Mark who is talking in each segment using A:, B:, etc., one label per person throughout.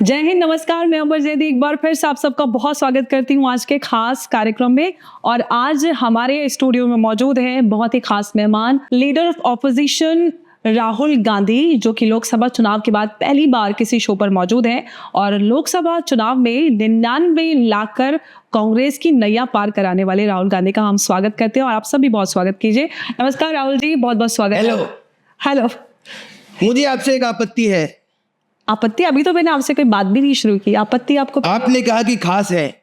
A: जय हिंद, नमस्कार। मैं अमर जैदी एक बार फिर से आप सबका बहुत स्वागत करती हूँ आज के खास कार्यक्रम में। और आज हमारे स्टूडियो में मौजूद है बहुत ही खास मेहमान, leader of opposition Rahul Gandhi, जो कि लोकसभा चुनाव के बाद पहली बार किसी शो पर मौजूद हैं और लोकसभा चुनाव में 99 लाकर कांग्रेस की नैया पार कराने वाले राहुल गांधी का हम स्वागत करते हैं और आप सब भी बहुत स्वागत कीजिए। नमस्कार राहुल जी, बहुत बहुत स्वागत। हेलो।
B: मुझे आपसे एक आपत्ति है।
A: आपत्ति? अभी तो मैंने आपसे कोई बात भी नहीं शुरू की। आपत्ति आपको?
B: आपने कहा कि खास है।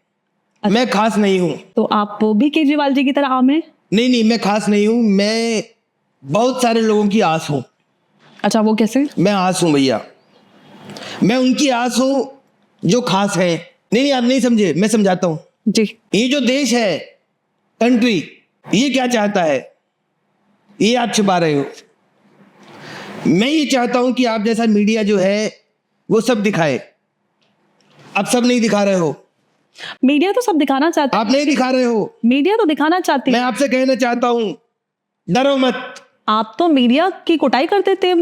B: मैं खास नहीं हूँ।
A: तो आप भी केजरीवाल जी की तरह आम हैं?
B: नहीं, मैं खास नहीं हूँ। मैं बहुत सारे लोगों की आस हूँ।
A: अच्छा, वो कैसे?
B: मैं आस हूँ भैया, मैं उनकी आस हूँ जो खास है। नहीं, आप नहीं समझे, मैं समझाता हूँ
A: जी।
B: ये जो देश है, कंट्री, ये क्या चाहता है, ये आप छुपा रहे हो। मैं ये चाहता हूँ कि आप जैसा मीडिया जो है वो सब दिखाए। आप सब नहीं दिखा रहे हो।
A: मीडिया तो सब दिखाना चाहता है।
B: आप नहीं दिखा रहे हो।
A: मीडिया तो दिखाना चाहती
B: मैं
A: है।
B: आपसे कहना चाहता हूँ, डरो मत।
A: आप तो मीडिया की कुटाई करते थे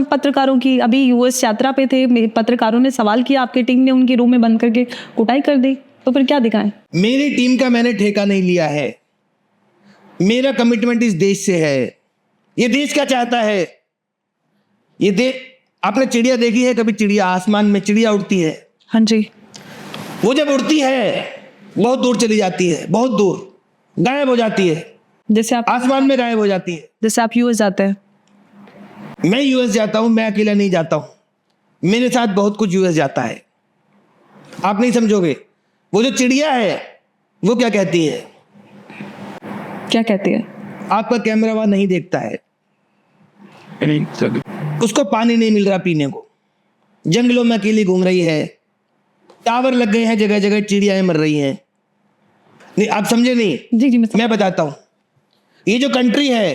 A: पत्रकारों की। अभी यूएस यात्रा पे थे, पत्रकारों ने सवाल किया, आपकी टीम ने उनके रूम में बंद करके कुटाई कर दी। तो फिर क्या दिखाएं?
B: मेरी टीम का मैंने ठेका नहीं लिया है। मेरा कमिटमेंट इस देश से है। ये देश क्या चाहता है, ये देश। आपने चिड़िया देखी है कभी? चिड़िया, आसमान में चिड़िया उड़ती है।
A: हाँ जी।
B: वो जब उड़ती है बहुत दूर चली जाती है, बहुत दूर गायब हो जाती है।
A: जैसे आप
B: आसमान में गायब हो जाती है।
A: जैसे आप यूएस जाते हैं।
B: मैं यूएस जाता हूं, मैं अकेला नहीं जाता हूं, मेरे साथ बहुत कुछ यूएस जाता है। आप नहीं समझोगे। वो जो चिड़िया है वो क्या कहती है?
A: क्या कहती है?
B: आपका कैमरा वहां नहीं देखता है। उसको पानी नहीं मिल रहा पीने को, जंगलों में अकेली घूम रही है, टावर लग गए हैं जगह जगह, चिड़ियाएं मर रही हैं। नहीं, आप समझे नहीं।
A: जी
B: मैं बताता हूं, ये जो कंट्री है,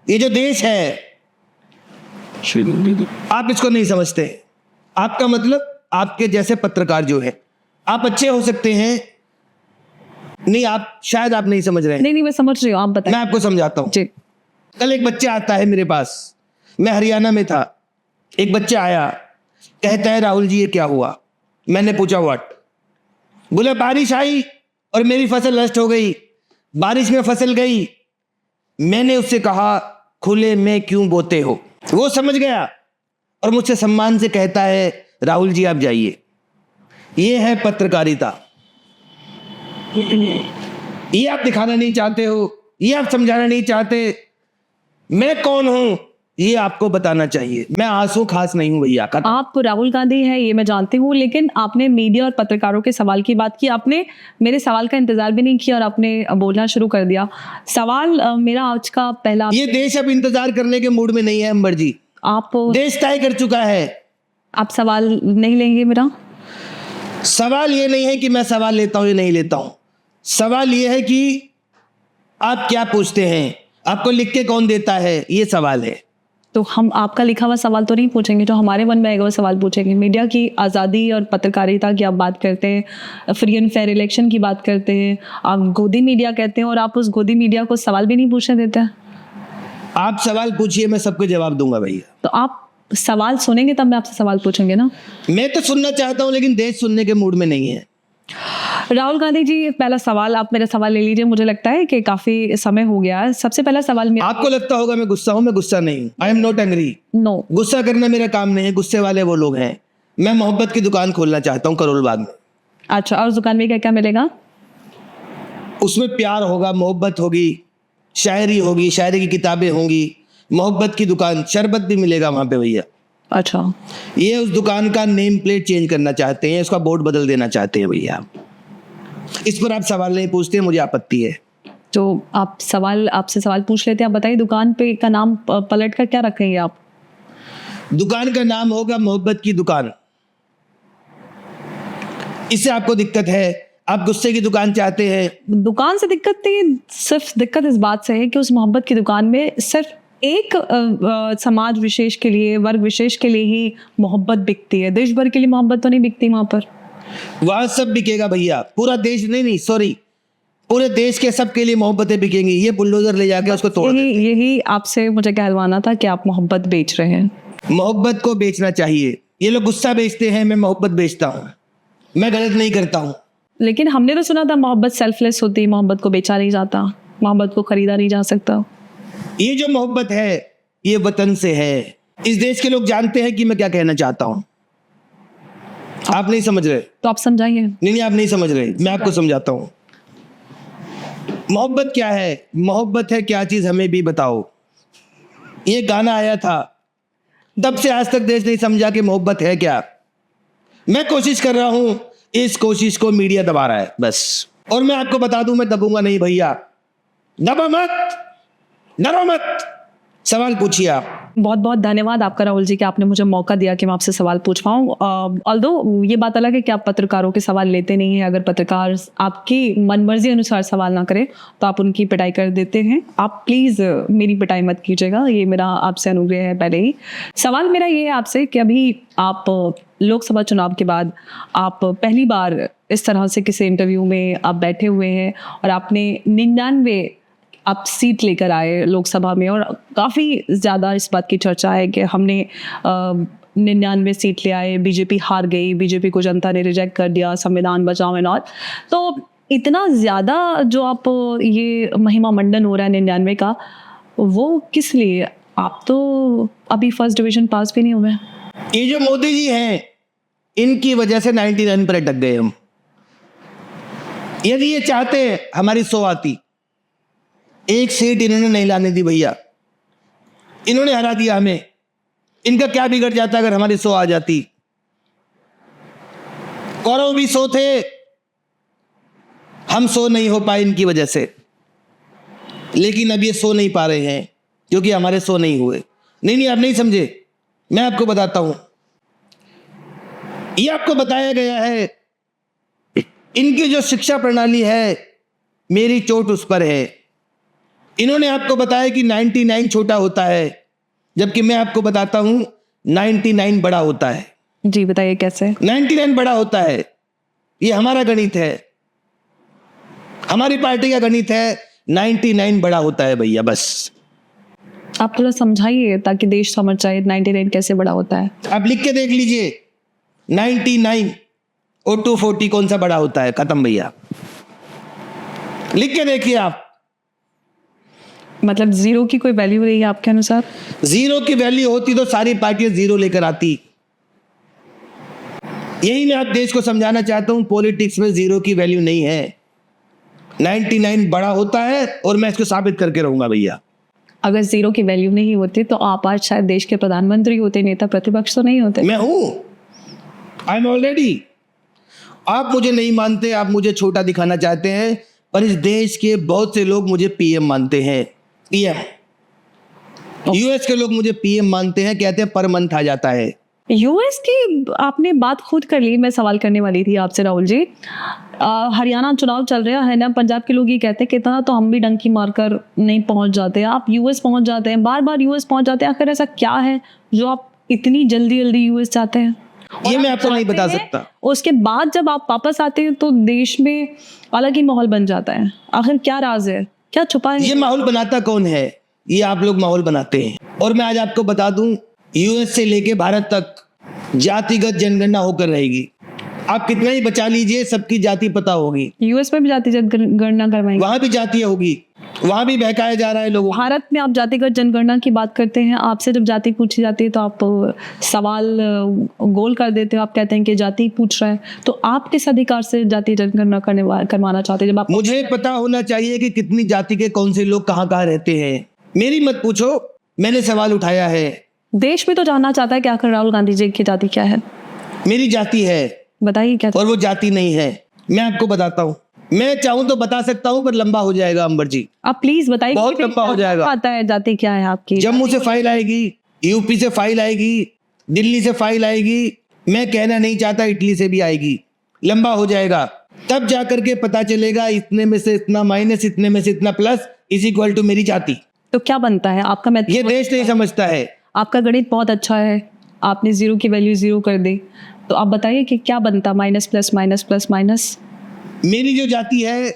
B: ये जो देश है, आप इसको नहीं समझते। आपका मतलब, आपके जैसे पत्रकार जो है, आप अच्छे हो सकते हैं। नहीं, आप शायद आप नहीं समझ रहे हैं।
A: नहीं, मैं समझ रही हूँ, आप बताएं।
B: मैं आपको समझाता हूं।
A: जी।
B: कल एक बच्चा आता है मेरे पास, मैं हरियाणा में था। एक बच्चा आया, कहता है राहुल जी ये क्या हुआ? मैंने पूछा व्हाट? बोला बारिश आई और मेरी फसल नष्ट हो गई, बारिश में फसल गई। मैंने उससे कहा खुले में क्यों बोते हो? वो समझ गया और मुझसे सम्मान से कहता है राहुल जी आप जाइए। ये है पत्रकारिता। ये आप दिखाना नहीं चाहते हो, ये आप समझाना नहीं चाहते। मैं कौन हूं ये आपको बताना चाहिए। मैं आंसू खास नहीं हूं भैया।
A: आप राहुल गांधी हैं ये मैं जानती हूँ, लेकिन आपने मीडिया और पत्रकारों के सवाल की बात की। आपने मेरे सवाल का इंतजार भी नहीं किया और आपने बोलना शुरू कर दिया। सवाल मेरा आज का पहला।
B: ये देश अब इंतजार करने के मूड में नहीं है अंबर जी।
A: आप
B: देश तय कर चुका है।
A: आप सवाल नहीं लेंगे मेरा?
B: सवाल ये नहीं है कि मैं सवाल लेता हूं या नहीं लेता हूं। सवाल ये है कि आप क्या पूछते हैं, आपको लिख के कौन देता है, ये सवाल है।
A: तो हम आपका लिखा हुआ सवाल तो नहीं पूछेंगे, जो हमारे मन में आएगा वो सवाल पूछेंगे। मीडिया की आज़ादी और पत्रकारिता की आप बात करते हैं, फ्री एंड फेयर इलेक्शन की बात करते हैं, आप गोदी मीडिया कहते हैं और आप उस गोदी मीडिया को सवाल भी नहीं पूछने देते हैं।
B: आप सवाल पूछिए, मैं सबको जवाब दूंगा भैया।
A: तो आप सवाल सुनेंगे तब मैं आपसे सवाल पूछूंगे ना।
B: मैं तो सुनना चाहता हूं लेकिन देश सुनने के मूड में नहीं है।
A: राहुल गांधी जी, पहला सवाल, आप मेरा सवाल ले लीजिए। मुझे लगता है कि काफी समय हो गया है। सबसे पहला सवाल मेरा।
B: आपको लगता होगा मैं गुस्सा हूं, मैं गुस्सा नहीं हूं। I am not angry.
A: No,
B: गुस्सा करना मेरा काम नहीं है, गुस्से वाले वो लोग हैं। मैं मोहब्बत की दुकान खोलना चाहता हूँ करोल बाग में।
A: अच्छा, और उस दुकान में क्या क्या मिलेगा?
B: उसमें प्यार होगा, मोहब्बत होगी, शायरी होगी, शायरी की किताबें होंगी, मोहब्बत की दुकान, शरबत भी मिलेगा वहां पे भैया।
A: अच्छा,
B: ये उस दुकान का नेम प्लेट चेंज करना चाहते हैं, उसका बोर्ड बदल देना चाहते हैं भैया। इस पर आप सवाल नहीं पूछते, मुझे आपत्ति है।
A: तो आप सवाल, आपसे सवाल पूछ लेते हैं। आप बताइए, दुकान पे का नाम पलट कर क्या रखेंगे आप?
B: दुकान का नाम होगा मोहब्बत की दुकान। इससे आपको दिक्कत है? आप गुस्से की दुकान चाहते हैं?
A: दुकान से दिक्कत नहीं, सिर्फ दिक्कत इस बात से है कि उस मोहब्बत की दुकान में सिर्फ एक समाज विशेष के लिए, वर्ग विशेष के लिए ही मोहब्बत बिकती है। देश भर के लिए मोहब्बत तो नहीं बिकती वहां पर।
B: वहां सब बिकेगा भैया, पूरा देश नहीं, सॉरी, पूरे देश के सबके लिए मोहब्बतें बिकेंगी। ये बुलडोजर ले जाके उसको तोड़ देते हैं।
A: यही आपसे मुझे कहलवाना था कि आप मोहब्बत बेच रहे हैं।
B: मोहब्बत को बेचना चाहिए। ये लोग गुस्सा बेचते हैं, मैं मोहब्बत बेचता हूँ। मैं गलत नहीं करता हूँ।
A: लेकिन हमने तो सुना था मोहब्बत सेल्फलेस होती है, मोहब्बत को बेचा नहीं जाता, मोहब्बत को खरीदा नहीं जा सकता।
B: ये जो मोहब्बत है ये वतन से है। इस देश के लोग जानते हैं कि मैं क्या कहना चाहता हूँ। आप नहीं समझ रहे।
A: तो आप समझाइए।
B: नहीं, आप नहीं समझ रहे, मैं आपको समझाता हूँ। मोहब्बत क्या है? मोहब्बत है क्या चीज, हमें भी बताओ। ये गाना आया था, तब से आज तक देश नहीं समझा कि मोहब्बत है क्या। मैं कोशिश कर रहा हूं, इस कोशिश को मीडिया दबा रहा है बस। और मैं आपको बता दूं, मैं दबूंगा नहीं भैया। दबो मत, डरो मत, सवाल पूछिए आप।
A: बहुत बहुत धन्यवाद आपका राहुल जी कि आपने मुझे मौका दिया कि मैं आपसे सवाल पूछ पाऊँ। ऑल्दो ये बात अलग है कि आप पत्रकारों के सवाल लेते नहीं हैं। अगर पत्रकार आपकी मनमर्जी अनुसार सवाल ना करे तो आप उनकी पिटाई कर देते हैं। आप प्लीज़ मेरी पिटाई मत कीजिएगा, ये मेरा आपसे अनुग्रह है पहले ही। सवाल मेरा ये है आपसे कि अभी आप लोकसभा चुनाव के बाद आप पहली बार इस तरह से किसी इंटरव्यू में आप बैठे हुए हैं और आपने 99 आप सीट लेकर आए लोकसभा में, और काफ़ी ज़्यादा इस बात की चर्चा है कि हमने 99 सीट ले आए, बीजेपी हार गई, बीजेपी को जनता ने रिजेक्ट कर दिया, संविधान बचाओ एंड ऑल। तो इतना ज़्यादा जो आप ये महिमा मंडन हो रहा है 99 का, वो किस लिए? आप तो अभी फर्स्ट डिवीजन पास भी नहीं हुए।
B: ये जो मोदी जी हैं, इनकी वजह से 99 पर अटक गए हम। यदि ये चाहते हमारी 100 आती, एक सीट इन्होंने नहीं लाने दी भैया, इन्होंने हरा दिया हमें। इनका क्या बिगड़ जाता अगर हमारी 100 आ जाती। कौरव भी 100 थे, हम 100 नहीं हो पाए इनकी वजह से। लेकिन अब ये 100 नहीं पा रहे हैं क्योंकि हमारे 100 नहीं हुए। नहीं, आप नहीं समझे, मैं आपको बताता हूं। ये आपको बताया गया है, इनकी जो शिक्षा प्रणाली है, मेरी चोट उस पर है। इन्होंने आपको बताया कि 99 छोटा होता है, जबकि मैं आपको बताता हूं 99 बड़ा होता है।
A: जी बताइए कैसे?
B: 99 बड़ा होता है, ये हमारा गणित है, हमारी पार्टी का गणित है। 99 बड़ा होता है भैया, बस।
A: आप थोड़ा समझाइए ताकि देश समझ जाए 99 कैसे बड़ा होता है।
B: आप लिख के देख लीजिए, 99 और 240 कौन सा बड़ा होता है, खत्म भैया। लिख के देखिए आप।
A: मतलब जीरो की कोई वैल्यू नहीं है आपके अनुसार?
B: जीरो की वैल्यू होती तो सारी पार्टियां जीरो लेकर आती। यही मैं आप देश को समझाना चाहता हूं, पॉलिटिक्स में जीरो की वैल्यू नहीं है। 99 बड़ा होता है और मैं इसको साबित करके रहूंगा भैया।
A: अगर जीरो की वैल्यू नहीं होती तो आप आज शायद देश के प्रधानमंत्री होते, नेता प्रतिपक्ष तो नहीं होते।
B: मैं हूं, आई एम ऑलरेडी। आप मुझे नहीं मानते, आप मुझे छोटा दिखाना चाहते हैं, पर इस देश के बहुत से लोग मुझे पीएम मानते हैं। पीएम, यूएस के लोग मुझे पीएम मानते हैं, कहते हैं पर मंथ आ जाता है।
A: यूएस की आपने बात खुद कर ली, मैं सवाल करने वाली थी आपसे राहुल जी। हरियाणा चुनाव चल रहा है ना, पंजाब के लोग ये कहते हैं कि इतना तो हम भी डंकी मारकर नहीं पहुंच जाते, आप यूएस पहुंच जाते हैं, बार बार यूएस पहुंच जाते हैं। आखिर ऐसा क्या है जो आप इतनी जल्दी जल्दी यूएस जाते हैं?
B: ये मैं आपको नहीं बता सकता।
A: उसके बाद जब आप वापस आते हैं तो देश में अलग ही माहौल बन जाता है। आखिर क्या राज है, क्या छुपा है?
B: ये माहौल बनाता कौन है? ये आप लोग माहौल बनाते हैं। और मैं आज आपको बता दूं, यूएस से लेके भारत तक जातिगत जनगणना होकर रहेगी। आप कितना ही बचा लीजिए, सबकी जाति पता होगी।
A: यूएस में भी जातिगत जनगणना करवाएंगे?
B: वहां भी जाति होगी, वहां भी बहकाया जा रहा है लोगों।
A: भारत में आप जातिगत जनगणना की बात करते हैं, आपसे जब जाति पूछी जाती है तो आप सवाल गोल कर देते हो, आप कहते हैं कि जाति पूछ रहा है। तो आप किस अधिकार से जाति जनगणना करवाना चाहते हैं? जब आप
B: मुझे पता होना चाहिए कि कितनी जाति के कौन से लोग कहाँ कहाँ रहते हैं। मेरी मत पूछो, मैंने सवाल उठाया है।
A: देश भी तो जानना चाहता है कि आखिर राहुल गांधी जी की जाति क्या है।
B: मेरी जाति है,
A: बताइए क्या।
B: और वो जाति नहीं है। मैं आपको बताता हूँ, मैं चाहूं तो बता सकता हूं, पर लंबा हो जाएगा अंबर जी।
A: आप प्लीज बताइए,
B: बहुत लंबा हो जाएगा।
A: पता है जाति क्या है आपकी?
B: जम्मू से फाइल आएगी, यूपी से फाइल आएगी, दिल्ली से फाइल आएगी, मैं कहना नहीं चाहता इटली से भी आएगी। लंबा हो जाएगा, तब जाकर के पता चलेगा इतने में से इतना माइनस, इतने में से इतना प्लस इज इक्वल टू मेरी जाति।
A: तो क्या बनता है आपका? मैथ
B: ये देश नहीं समझता है।
A: आपका गणित बहुत अच्छा है, आपने जीरो की वैल्यू जीरो कर दी, तो आप बताइए कि क्या बनता? Minus plus minus plus minus.
B: मेरी जो जाति है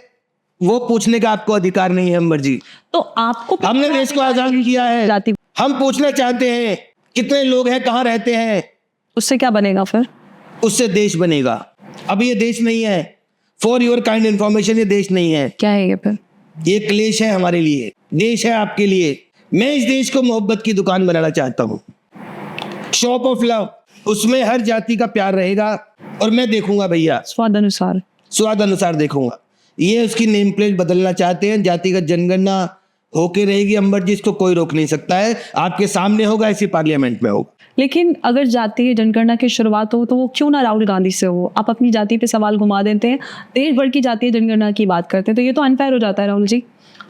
B: वो पूछने का आपको अधिकार नहीं है अंबर जी।
A: तो आपको
B: हमने देश को आजाद किया है,
A: जाति
B: हम पूछना चाहते हैं कितने लोग हैं, कहाँ रहते हैं,
A: उससे क्या बनेगा फिर?
B: उससे देश बनेगा। अब ये देश नहीं है, फॉर योर काइंड इन्फॉर्मेशन, ये देश नहीं है,
A: क्या है ये फिर?
B: ये क्लेश है हमारे लिए, देश है आपके लिए। मैं इस देश को मोहब्बत की दुकान बनाना चाहता हूँ, शॉप ऑफ लव। उसमें हर जाति का प्यार रहेगा और मैं देखूंगा भैया,
A: स्वाद अनुसार।
B: स्वाद अनुसार देखूंगा। ये उसकी नेम प्लेट बदलना चाहते हैं, जातिगत जनगणना होके रहेगी अंबर जी, इसको कोई रोक नहीं सकता है। आपके सामने होगा, इसी पार्लियामेंट में होगा।
A: लेकिन अगर जातीय जनगणना की शुरुआत हो तो वो क्यों ना राहुल गांधी से हो? आप अपनी जाति पे सवाल घुमा देते हैं, देश भर की जातीय जनगणना की बात करते हैं, तो ये तो अनफेयर हो जाता है राहुल जी।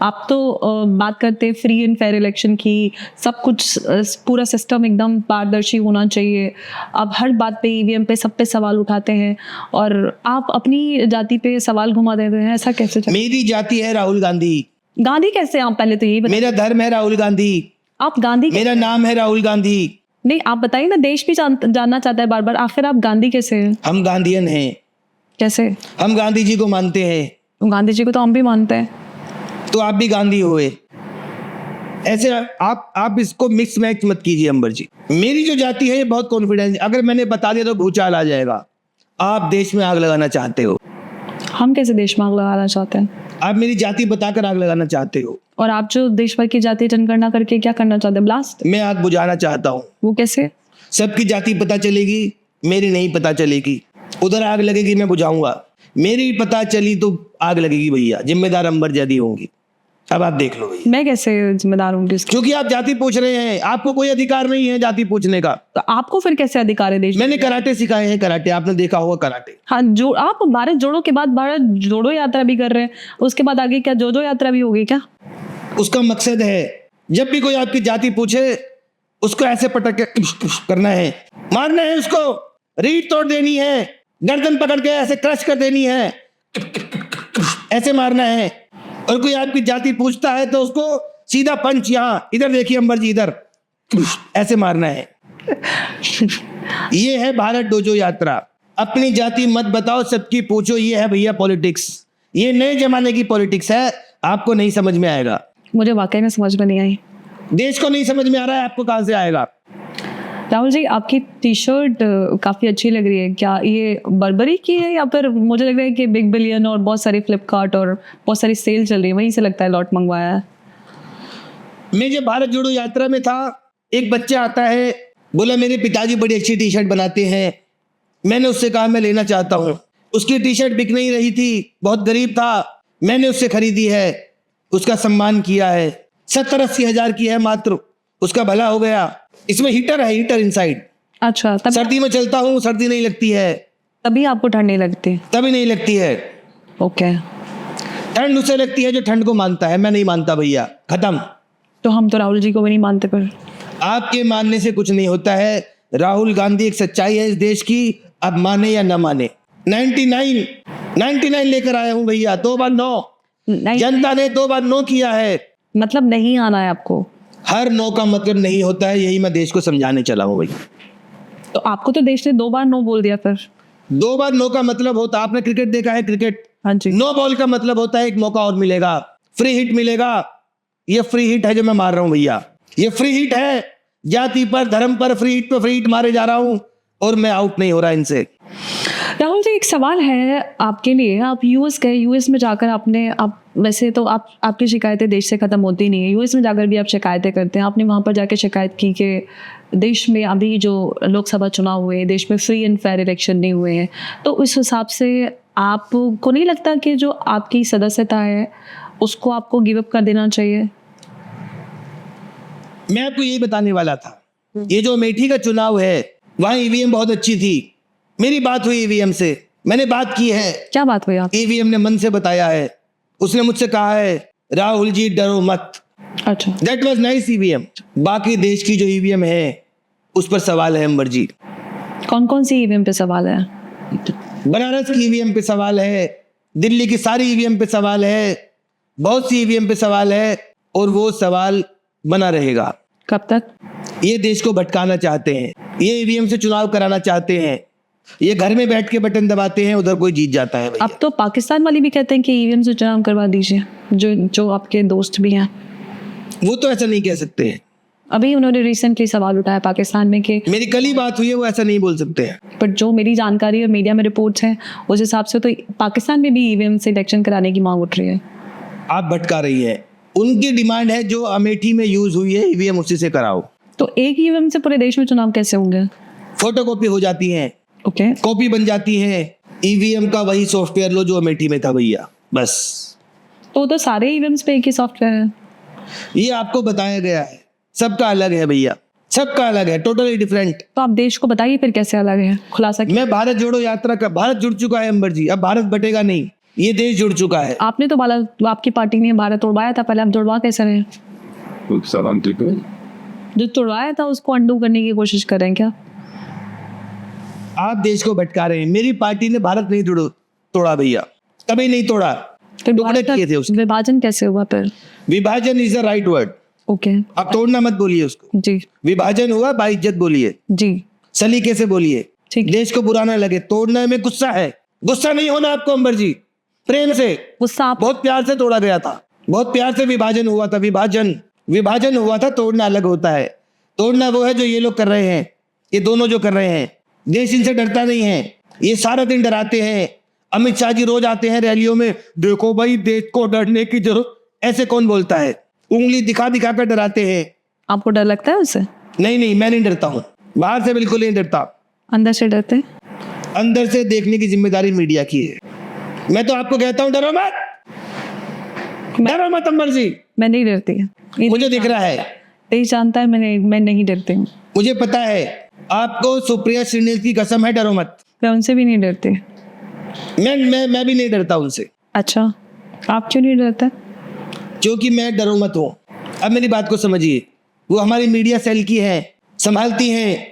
A: आप तो बात करते हैं फ्री एंड फेयर इलेक्शन की, सब कुछ पूरा सिस्टम एकदम पारदर्शी होना चाहिए। आप हर बात पे ईवीएम पे सब पे सवाल उठाते हैं और आप अपनी जाति पे सवाल घुमा देते हैं, ऐसा कैसे?
B: मेरी जाति है राहुल गांधी।
A: गांधी कैसे? आप पहले तो यही
B: मेरा धर्म है राहुल गांधी।
A: आप गांधी
B: मेरा नाम है राहुल गांधी।
A: नहीं, आप बताइए ना, देश भी जानना चाहता है बार बार, आखिर आप गांधी कैसे हैं?
B: हम गांधीयन हैं।
A: कैसे?
B: हम गांधी जी को मानते हैं।
A: गांधी जी को तो हम भी मानते हैं।
B: तो आप भी गांधी हुए। ऐसे आप इसको मिक्स मैच मत कीजिए अंबर जी। मेरी जो जाति है ये बहुत कॉन्फिडेंस, अगर मैंने बता दिया तो भूचाल आ जाएगा। आप देश में आग लगाना चाहते हो।
A: हम कैसे देश में आग लगाना चाहते हैं?
B: आप मेरी जाति बताकर आग लगाना चाहते हो।
A: और आप जो देश भर की जाति जनगणना करके क्या करना चाहते हैं? ब्लास्ट?
B: मैं आग बुझाना चाहता हूँ।
A: वो कैसे?
B: सबकी जाति पता चलेगी, मेरी नहीं पता चलेगी। उधर आग लगेगी, मैं बुझाऊंगा। मेरी पता चली तो आग लगेगी भैया, जिम्मेदार अंबर जैदी होंगी। अब आप देख लो भैया।
A: मैं कैसे जिम्मेदार हूँ इसकी?
B: क्योंकि आप जाति पूछ रहे हैं, आपको कोई अधिकार नहीं है जाति पूछने का।
A: तो आपको फिर कैसे अधिकार है देश?
B: मैंने कराटे सिखाए हैं, कराटे आपने देखा होगा कराटे।
A: हाँ, जो आप भारत जोड़ो के बाद भारत जोड़ो यात्रा भी कर रहे हैं, उसके बाद आगे क्या जोजो यात्रा भी होगी क्या?
B: उसका मकसद है जब भी कोई आपकी जाति पूछे उसको ऐसे पटक के करना है, मारना है, उसको रीढ़ तोड़ देनी है, गर्दन पकड़ के ऐसे क्रश कर देनी है, ऐसे मारना है। और कोई आपकी जाति पूछता है तो उसको सीधा पंच, यहाँ इधर देखिए अंबर जी, इधर ऐसे मारना है। ये है भारत डोजो यात्रा। अपनी जाति मत बताओ, सबकी पूछो। ये है भैया पॉलिटिक्स, ये नए जमाने की पॉलिटिक्स है। आपको नहीं समझ में आएगा।
A: मुझे वाकई में समझ में नहीं आई।
B: देश को नहीं समझ में आ रहा है, आपको कहां से आएगा?
A: राहुल जी, आपकी टी शर्ट काफ़ी अच्छी लग रही है। क्या ये बर्बरी की है या फिर मुझे लग रहा है कि बिग बिलियन और बहुत सारी फ्लिपकार्ट और बहुत सारी सेल चल रही है, वहीं से लगता है लॉट मंगवाया है?
B: मैं जब भारत जोड़ो यात्रा में था, एक बच्चा आता है, बोला मेरे पिताजी बड़ी अच्छी टी शर्ट बनाते हैं। मैंने उससे कहा मैं लेना चाहता हूँ। उसकी टी शर्ट बिक नहीं रही थी, बहुत गरीब था। मैंने उससे खरीदी है, उसका सम्मान किया है। 70-80 हजार की है मात्र, उसका भला हो गया। इसमें हीटर है, हीटर इनसाइड।
A: अच्छा, तब
B: सर्दी में चलता हूँ, सर्दी नहीं लगती है।
A: तभी आपको ठंड नहीं लगती?
B: तभी नहीं लगती है।
A: ओके।
B: ठंड उसे लगती है जो ठंड को मानता है, मैं नहीं मानता भैया, खत्म।
A: तो हम तो राहुल जी को भी नहीं मानते। पर
B: आपके मानने से कुछ नहीं होता है। राहुल गांधी एक सच्चाई है इस देश की, अब माने या ना माने। 99 लेकर आया हूँ भैया, 2 बार 9। जनता ने 2 बार 9 किया है।
A: मतलब नहीं आना है आपको?
B: हर 9 का मतलब नहीं होता है, यही मैं देश को समझाने चला हूँ भैया।
A: तो आपको तो देश ने 2 बार नो बोल दिया। फिर
B: 2 बार 9 का मतलब होता, आपने क्रिकेट देखा है? क्रिकेट
A: हाँ जी।
B: 9 बॉल का मतलब होता है एक मौका और मिलेगा, फ्री हिट मिलेगा। ये फ्री हिट है जो मैं मार रहा हूँ भैया, ये फ्री हिट है। जाति पर, धर्म पर फ्री हिट मारे जा रहा हूँ और मैं आउट नहीं हो रहा इनसे।
A: राहुल जी, एक सवाल है आपके लिए। आप यूएस गए, यूएस में जाकर आप वैसे तो आपकी शिकायतें देश से ख़त्म होती नहीं है, यूएस में जाकर भी आप शिकायतें करते हैं। आपने वहाँ पर जाकर शिकायत की कि देश में अभी जो लोकसभा चुनाव हुए, देश में फ्री एंड फेयर इलेक्शन नहीं हुए हैं। तो उस हिसाब से आपको नहीं लगता कि जो आपकी सदस्यता है उसको आपको गिव अप कर देना चाहिए?
B: मैं आपको यही बताने वाला था। ये जो अमेठी का चुनाव है, वहाँ ईवीएम बहुत अच्छी थी। मेरी बात हुई ईवीएम से, मैंने बात की है।
A: क्या बात हुई आप?
B: ईवीएम ने मन से बताया है, उसने मुझसे कहा है राहुल जी डरो मत।
A: अच्छा,
B: दैट वाज नाइस ईवीएम। बाकी देश की जो ईवीएम है उस पर सवाल है अंबर जी।
A: कौन कौन सी ईवीएम पे सवाल है?
B: बनारस की ईवीएम पे सवाल है, दिल्ली की सारी ईवीएम पे सवाल है, बहुत सी ईवीएम पे सवाल है, और वो सवाल बना रहेगा।
A: कब तक?
B: ये देश को भटकाना चाहते हैं, ये ईवीएम से चुनाव कराना चाहते हैं, ये घर में बैठ के बटन दबाते हैं, उधर कोई जीत जाता है भैया।
A: अब तो पाकिस्तान वाली भी कहते हैं कि ईवीएम से चुनाव करवा दीजिए, जो आपके दोस्त भी हैं।
B: वो तो ऐसा नहीं कह सकते हैं,
A: अभी उन्होंने रिसेंटली सवाल उठाया पाकिस्तान में कि
B: मेरी कल ही बात हुई है, वो ऐसा नहीं बोल सकते हैं।
A: बट जो मेरी जानकारी और मीडिया में रिपोर्ट्स हैं उस हिसाब से तो पाकिस्तान में भी ईवीएम से इलेक्शन कराने की मांग उठ रही है।
B: आप भटका रही है। उनकी डिमांड है जो अमेठी में यूज हुई है ईवीएम उसी से कराओ।
A: तो एक ईवीएम से पूरे देश में चुनाव कैसे होंगे?
B: फोटोकॉपी हो जाती है,
A: ओके
B: कॉपी बन जाती है। ईवीएम का वही सॉफ्टवेयर लो जो अमेठी में था भैया, बस।
A: तो सारे ईवीएम्स पे एक ही सॉफ्टवेयर है?
B: ये आपको बताया गया है, सबका अलग है भैया, सबका अलग है, टोटली डिफरेंट।
A: तो आप देश को बताइए फिर कैसे अलग है, खुलासा कीजिए।
B: मैं भारत जोड़ो यात्रा का, भारत जुड़ चुका है अंबर जी, अब भारत बटेगा नहीं, ये देश जुड़ चुका है।
A: आपने तो आपकी पार्टी ने भारत तोड़वाया था, पहले आप जुड़वा कैसे रहे? जो तोड़वाया था उसको अंडू करने की कोशिश कर रहे हैं क्या?
B: आप देश को भटका रहे हैं। मेरी पार्टी ने भारत नहीं तोड़ा भैया, कभी नहीं तोड़ा,
A: फिर
B: टुकड़े
A: भारत का
B: किए थे उसके।
A: विभाजन कैसे हुआ फिर?
B: विभाजन is the right word.
A: Okay
B: आप तोड़ना मत बोलिए उसको,
A: जी
B: विभाजन हुआ, बाइज्जत बोलिए,
A: जी
B: सलीके से बोलिए,
A: ठीक।
B: देश को बुरा ना लगे। तोड़ने में गुस्सा है, गुस्सा नहीं होना आपको अंबर जी, प्रेम से,
A: गुस्सा आप
B: बहुत प्यार से तोड़ा गया था, बहुत प्यार से विभाजन हुआ था। विभाजन हुआ था, तोड़ना अलग होता है। तोड़ना वो है जो ये लोग कर रहे हैं, ये दोनों जो कर रहे हैं। देश इनसे डरता नहीं है, ये सारा दिन डराते हैं। अमित शाह जी रोज आते हैं रैलियों में, देखो भाई देश को डरने की जरूरत, ऐसे कौन बोलता है? उंगली दिखा दिखा कर डराते हैं।
A: आपको डर लगता है उससे?
B: नहीं, मैं नहीं डरता हूँ, बाहर से बिल्कुल नहीं डरता,
A: अंदर से डरते हैं?
B: अंदर से देखने की जिम्मेदारी मीडिया की है। मैं तो आपको कहता हूँ डरो मत, डरो मत अंबर जी।
A: मैं नहीं डरती,
B: मुझे दिख रहा है,
A: देश जानता है मैं नहीं डरती हूँ।
B: मुझे पता है। आपको सुप्रिया श्रीनेल की कसम है, डरो मत।
A: मैं उनसे भी नहीं डरती।
B: मैं भी नहीं डरता उनसे।
A: अच्छा, आप क्यों नहीं डरते?
B: क्योंकि मैं डरो मत हूँ। अब मेरी बात को समझिए, वो हमारी मीडिया सेल की है, संभालती हैं।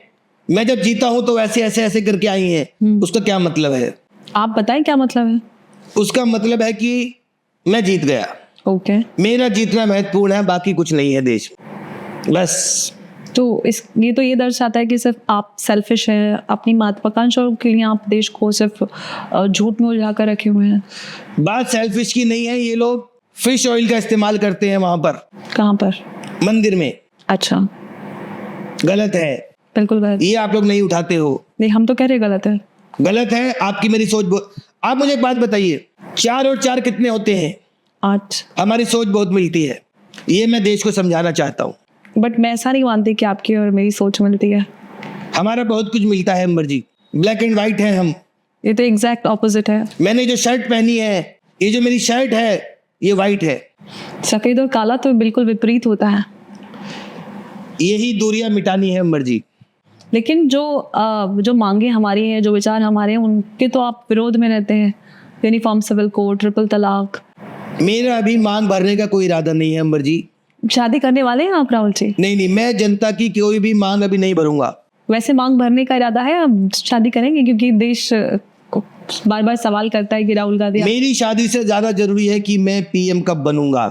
B: मैं जब जीता हूँ तो ऐसे ऐसे ऐसे करके आई हैं, उसका क्या मतलब है?
A: आप बताएं क्या मतलब है?
B: उसका मतलब है कि मैं जीत गया।
A: ओके
B: मेरा जीतना महत्वपूर्ण है, बाकी कुछ नहीं है देश में, बस।
A: तो ये दर्शाता है कि सिर्फ आप सेल्फिश हैं, अपनी महत्वाकांक्षाओं के लिए आप देश को सिर्फ झूठ में उलझा कर रखे हुए हैं।
B: बात सेल्फिश की नहीं है, ये लोग फिश ऑयल का इस्तेमाल करते हैं वहां पर।
A: कहाँ पर?
B: मंदिर में।
A: अच्छा,
B: गलत है,
A: बिल्कुल गलत।
B: ये आप लोग नहीं उठाते हो।
A: नहीं, हम तो कह रहे गलत है।
B: गलत है आपकी, मेरी सोच आप मुझे एक बात बताइए, 4 और 4 कितने होते हैं?
A: 8।
B: हमारी सोच बहुत मिलती है, ये मैं देश को समझाना चाहता हूँ।
A: बट मैं ऐसा नहीं मानती कि आपकी और मेरी सोच मिलती है।
B: हमारा बहुत कुछ मिलता है अंबर जी, ब्लैक एंड व्हाइट है हम।
A: ये तो एग्जैक्ट ऑपोजिट है।
B: मैंने जो शर्ट पहनी है, ये जो मेरी शर्ट है, ये व्हाइट है।
A: सफेद और काला तो बिल्कुल विपरीत होता है।
B: यही दूरियां मिटानी है अंबर जी।
A: लेकिन जो मांगे हमारी हैं, जो विचार हमारे हैं, उनके तो आप विरोध में रहते हैं। यूनिफॉर्म सिविल कोड, ट्रिपल तलाक।
B: मेरा अभी मांग भरने का कोई इरादा नहीं है अंबर जी।
A: शादी करने वाले हैं आप राहुल जी?
B: नहीं, मैं जनता की कोई भी मांग अभी नहीं भरूंगा।
A: वैसे मांग भरने का इरादा है, आप शादी करेंगे? क्योंकि देश बार बार सवाल करता है कि राहुल गांधी।
B: मेरी शादी से ज्यादा जरूरी है कि मैं पीएम कब बनूंगा।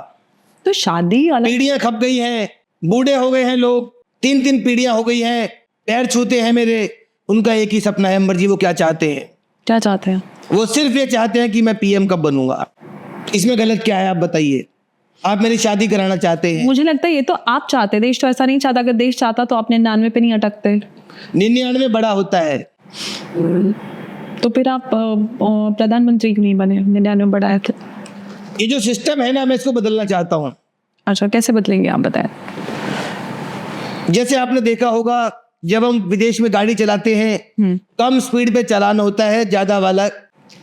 A: तो शादी अलग।
B: पीढ़ियां खप गई हैं, बूढ़े हो गए हैं लोग, 3 पीढ़ियां हो गई हैं, पैर छूते हैं मेरे। उनका एक ही सपना है अंबर जी, वो क्या चाहते हैं?
A: क्या चाहते हैं?
B: वो सिर्फ ये चाहते हैं कि मैं पीएम कब बनूंगा। इसमें गलत क्या है आप बताइए? आप मेरी शादी कराना चाहते हैं?
A: मुझे लगता है ये तो आप चाहते हैं, देश तो ऐसा नहीं चाहता। अगर देश चाहता तो आप 99 पे नहीं अटकते।
B: 99 बड़ा होता है।
A: तो फिर आप प्रधानमंत्री क्यों नहीं बने? 99 बड़ा है तो।
B: ये जो सिस्टम है ना, मैं इसको बदलना चाहता हूँ।
A: अच्छा, कैसे बदलेंगे आप बताएं?
B: जैसे आपने देखा होगा, जब हम विदेश में गाड़ी चलाते हैं, कम स्पीड पे चलान होता है, ज्यादा वाला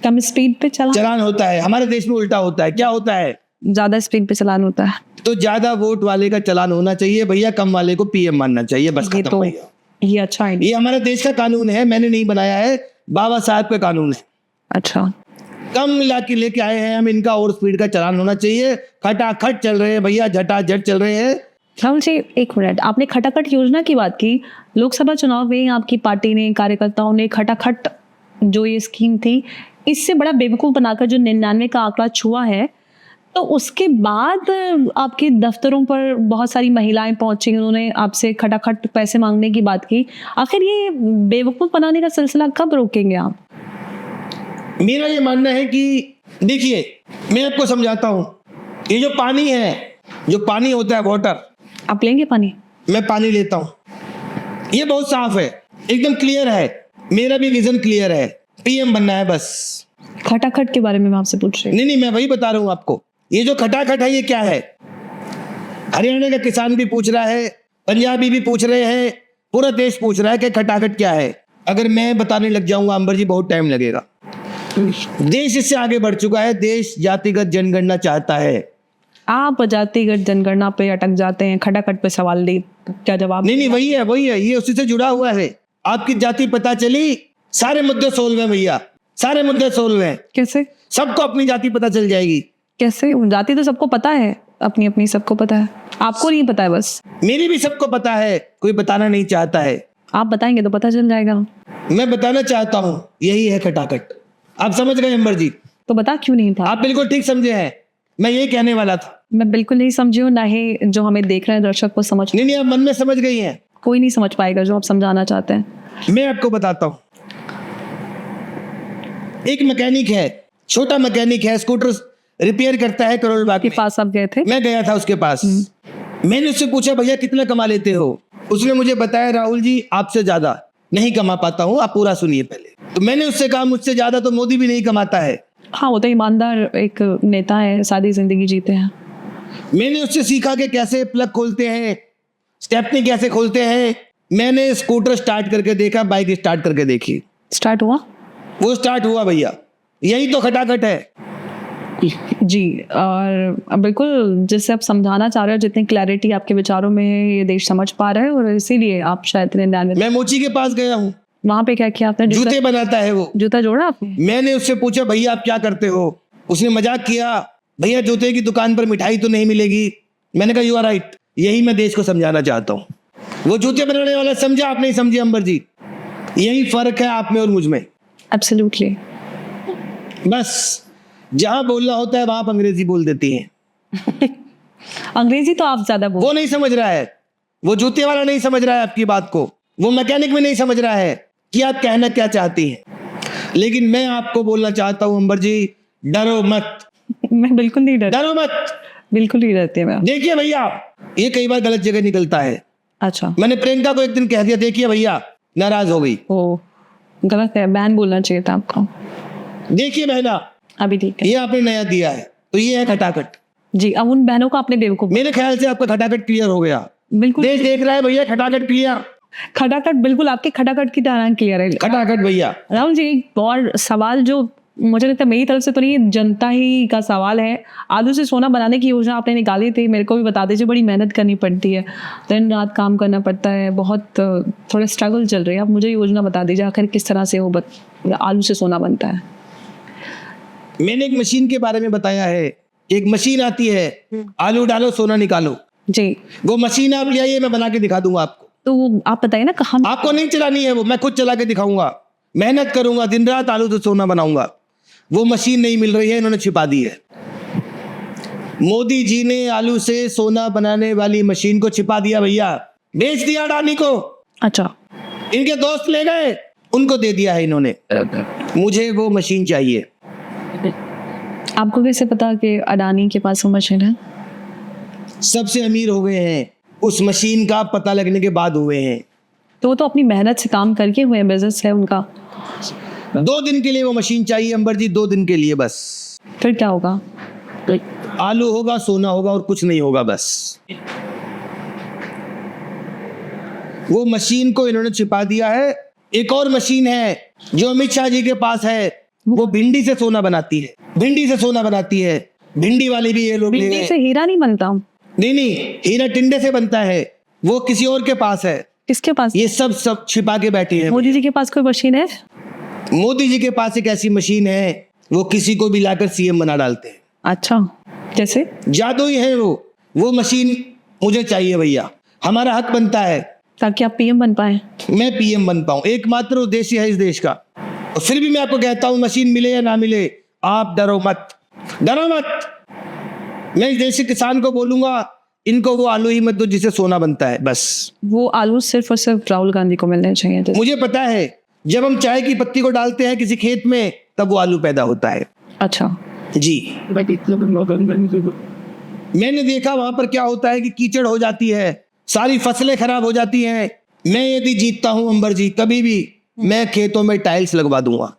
A: कम स्पीड पे
B: चलान होता है। हमारे देश में उल्टा होता है। क्या होता है?
A: ज्यादा स्पीड पे चलान होता है।
B: तो ज्यादा वोट वाले का चलान होना चाहिए भैया, कम वाले को पीएम मानना चाहिए, बस
A: ये
B: खत्म
A: तो
B: भैया।
A: ये अच्छा है।
B: ये हमारे देश का कानून है, मैंने नहीं बनाया है, बाबा साहब का कानून है।
A: अच्छा,
B: कम मिला के लेके आए हैं हम इनका, और स्पीड का चलान होना चाहिए। खटाखट चल रहे हैं भैया, झटाझट चल रहे हैं।
A: राहुल जी, एक मिनट, आपने खटाखट योजना की बात की। लोकसभा चुनाव में आपकी पार्टी ने, कार्यकर्ताओं ने खटाखट जो ये स्कीम थी, इससे बड़ा बेवकूफ़ बनाकर जो 99 का आंकड़ा छुआ है, तो उसके बाद आपके दफ्तरों पर बहुत सारी महिलाएं पहुंची, उन्होंने आपसे खटाखट पैसे मांगने की बात की। आखिर ये बेवकूफ़ बनाने का सिलसिला कब रोकेंगे आप?
B: मेरा ये मानना है कि देखिए, मैं आपको समझाता हूँ। ये जो पानी है, जो पानी होता है, वाटर,
A: आप लेंगे पानी?
B: मैं पानी लेता हूँ। ये बहुत साफ है, एकदम क्लियर है, मेरा भी विजन क्लियर है, पीएम बनना है बस।
A: खटाखट के बारे में मैं आपसे पूछ रही हूँ।
B: नहीं, मैं वही बता रहा हूँ आपको। ये जो खटाखट है ये क्या है? हरियाणा का किसान भी पूछ रहा है, पंजाबी भी पूछ रहे हैं, पूरा देश पूछ रहा है कि खटाखट क्या है। अगर मैं बताने लग जाऊंगा अंबर जी, बहुत टाइम लगेगा। देश इससे आगे बढ़ चुका है, देश जातिगत जनगणना चाहता है।
A: आप जातिगत जनगणना पे अटक जाते हैं, खटाखट पे सवाल दे, क्या जवाब?
B: नहीं, वही है, ये उसी से जुड़ा हुआ है। आपकी जाति पता चली, सारे मुद्दे सोल्व हैं भैया, सारे मुद्दे सोल्व हैं।
A: कैसे?
B: सबको अपनी जाति पता चल जाएगी।
A: कैसे? जाति तो सबको पता है, अपनी अपनी सबको पता है, आपको नहीं पता है बस।
B: मेरी भी सबको पता है, कोई बताना नहीं चाहता है।
A: आप बताएंगे तो पता चल जाएगा।
B: मैं बताना चाहता हूँ, यही है खटाखट। आप समझ गए अंबर जी?
A: तो बता क्यों नहीं था?
B: आप बिल्कुल ठीक समझे हैं, मैं यही कहने वाला था।
A: मैं बिल्कुल नहीं समझी हूँ, ना ही जो हमें देख रहे हैं दर्शक को समझ।
B: नहीं, आप मन में समझ गई हैं।
A: कोई नहीं समझ पाएगा जो आप समझाना चाहते हैं।
B: मैं आपको बताता हूँ। एक मैकेनिक है, छोटा मैकेनिक है, स्कूटर रिपेयर करता है करोल बाग
A: के
B: में।
A: पास आप गए थे?
B: मैं गया था उसके पास। मैंने उससे पूछा, भैया कितना कमा लेते हो? उसने मुझे बताया, राहुल जी आपसे ज्यादा नहीं कमा पाता हूँ, आप पूरा सुनिए पहले। तो मैंने उससे कहा, मुझसे ज्यादा तो मोदी भी नहीं कमाता है।
A: हाँ, वो तो ईमानदार एक नेता है, सादी जिंदगी जीते हैं।
B: मैंने उससे सीखा कि कैसे प्लग खोलते हैं, स्टेपनी कैसे खोलते हैं। मैंने स्कूटर स्टार्ट करके देखा, बाइक स्टार्ट करके देखी,
A: स्टार्ट हुआ?
B: वो स्टार्ट हुआ भैया। यही तो खटाखट है
A: जी। और बिल्कुल जिससे आप समझाना चाह रहे हो, जितनी क्लैरिटी आपके विचारों में है, ये देश समझ पा रहा है, और इसीलिए आप शायद इतने ध्यान में।
B: मैं मोची के पास गया हूँ,
A: वहां पे क्या किया आपने?
B: जूते बनाता है वो।
A: जूता जोड़ा आपने?
B: मैंने उससे पूछा, भैया आप क्या करते हो? उसने मजाक किया, भैया जूते की दुकान पर मिठाई तो नहीं मिलेगी। मैंने कहा यू आर राइट। यही मैं देश को समझाना चाहता हूँ। वो जूते बनाने वाला समझा, आप नहीं समझे अंबर जी। यही फर्क है आप में और मुझ में।
A: एब्सोल्युटली।
B: बस जहां बोलना होता है वहां आप अंग्रेजी बोल देती हैं।
A: अंग्रेजी तो आप ज्यादा बोल।
B: वो नहीं समझ रहा है, वो जूते वाला नहीं समझ रहा है आपकी बात को, वो मैकेनिक भी नहीं समझ रहा है कि आप कहना क्या चाहती हैं। लेकिन मैं आपको बोलना चाहता हूं अंबर जी, डरो मत।
A: मैं बिल्कुल नहीं डर।
B: डरो मत,
A: बिल्कुल नहीं डरती मैं।
B: देखिए भैया, ये कई बार गलत जगह निकलता है।
A: अच्छा।
B: मैंने प्रियंका को एक दिन कह दिया, देखिए भैया नाराज हो गई।
A: ओ, गलत है, बैन बोलना चाहिए था आपको।
B: देखिए बहना,
A: अभी ठीक है
B: ये आपने नया दिया है, तो ये है खटाखट।
A: जी। अब उन बहनों को आपने बेवकूफ।
B: मेरे ख्याल से आपका खटाखट क्लियर हो गया।
A: बिल्कुल
B: देश देख रहा है भैया, खटाखट क्लियर।
A: खटाखट बिल्कुल आपके खटाखट की तरह क्लियर है।
B: खटाखट भैया।
A: राहुल जी, एक और सवाल जो मुझे लगता है मेरी तरफ से तो नहीं, जनता ही का सवाल है। आलू से सोना बनाने की योजना आपने निकाली थी, मेरे को भी बता दीजिए। बड़ी मेहनत करनी पड़ती है, दिन रात काम करना पड़ता है, बहुत थोड़ा स्ट्रगल चल रही है। आप मुझे योजना बता दीजिए, आखिर किस तरह से वो आलू से सोना बनता है।
B: मैंने एक मशीन के बारे में बताया है। एक मशीन आती है, आलू डालो सोना निकालो।
A: जी।
B: वो मशीन आप ले आइए, मैं बना के दिखा दूंगा आपको।
A: तो वो आप बताइए ना कहाँ।
B: आपको नहीं चलानी है, वो मैं खुद चला के दिखाऊंगा। मेहनत करूंगा, दिन रात आलू से सोना बनाऊंगा। वो मशीन नहीं मिल रही है, इन्होंने छिपा दी है। मोदी जी ने आलू से सोना बनाने वाली मशीन को छिपा दिया भैया, बेच दिया अडानी को।
A: अच्छा।
B: इनके दोस्त ले गए, उनको दे दिया है इन्होंने। मुझे वो मशीन चाहिए।
A: आपको कैसे पता कि अडानी के पास वो मशीन है?
B: सबसे अमीर हो गए हैं, उस मशीन का पता लगने के बाद हुए हैं।
A: तो वो तो अपनी मेहनत से काम करके हुए हैं, बिजनेस है उनका।
B: 2 दिन के लिए वो मशीन चाहिए अंबर जी, 2 दिन के लिए बस।
A: फिर क्या होगा?
B: आलू होगा, सोना होगा और कुछ नहीं होगा बस। वो मशीन को इन्होंने छिपा दिया है। एक और मशीन है जो अमित शाह जी के पास है, वो भिंडी से सोना बनाती है। भिंडी से सोना बनाती है। भिंडी वाले भी ये लोग ले
A: भिंडी
B: गए।
A: से हीरा नहीं बनता?
B: नहीं, हीरा टिंडे से बनता है, वो किसी और के पास है।
A: किसके पास?
B: ये सब छिपा के बैठे हैं।
A: मोदी जी के पास कोई मशीन है?
B: मोदी जी के पास एक ऐसी मशीन है, वो किसी को भी लाकर सीएम बना डालते हैं।
A: अच्छा, जैसे?
B: जादू ही है वो मशीन मुझे चाहिए भैया, हमारा हक बनता है
A: ताकि आप पीएम बन पाए।
B: मैं पीएम बन पाऊं। एकमात्र उद्देश्य है इस देश का। और फिर भी मैं आपको कहता हूं, मशीन मिले या ना मिले, आप डरो मत, डरो मत। मैं इस देश के किसान को बोलूंगा, इनको वो आलू ही मत दो जिससे सोना बनता है बस।
A: वो आलू सिर्फ और सिर्फ राहुल गांधी को मिलने चाहिए। जैसे।
B: मुझे पता है, जब हम चाय की पत्ती को डालते हैं किसी खेत में, तब वो आलू पैदा होता है।
A: अच्छा
B: जी। मैंने देखा वहां पर क्या होता है कि कीचड़ हो जाती है, सारी फसलें खराब हो जाती हैं। मैं यदि जीतता हूं अंबर जी, कभी भी मैं खेतों में टाइल्स लगवा दूंगा।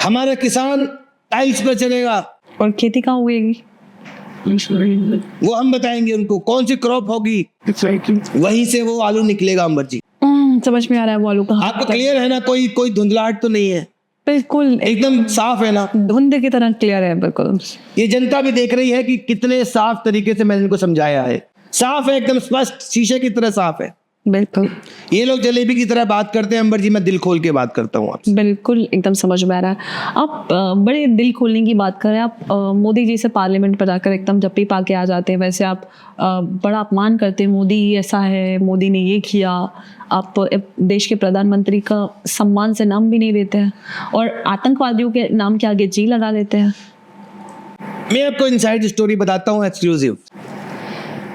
B: हमारा किसान टाइल्स पर चलेगा।
A: और खेती कहाँ हुएगी?
B: वो हम बताएंगे उनको कौन सी क्रॉप होगी, वहीं से वो आलू निकलेगा अंबर जी।
A: समझ में आ रहा है वो आलू कहाँ?
B: आपको क्लियर है ना? कोई धुंधलाहट तो नहीं है?
A: बिल्कुल
B: एकदम साफ है ना?
A: धुंध की तरह क्लियर है बिल्कुल।
B: ये जनता भी देख रही है कि कितने साफ तरीके से मैंने इनको समझाया है। साफ है, एकदम स्पष्ट, शीशे की तरह साफ है।
A: बिल्कुल।
B: ये लोग जलेबी की तरह बात करते हैं अंबर जी, मैं दिल खोल के बात करता हूँ आपसे।
A: बिल्कुल एकदम समझ में आ रहा है। आप बड़े दिल खोलने की बात कर रहे हैं। आप मोदी जी से पार्लियामेंट पर जाकर एकदम जप्पी पा के आ जाते हैं। वैसे आप बड़ा अपमान करते हैं, मोदी ऐसा है, मोदी ने ये किया। आप देश के प्रधानमंत्री का सम्मान से नाम भी नहीं देते हैं और आतंकवादियों के नाम के आगे जी लगा देते हैं।
B: मैं आपको इनसाइड स्टोरी बताता हूँ एक्सक्लूसिव।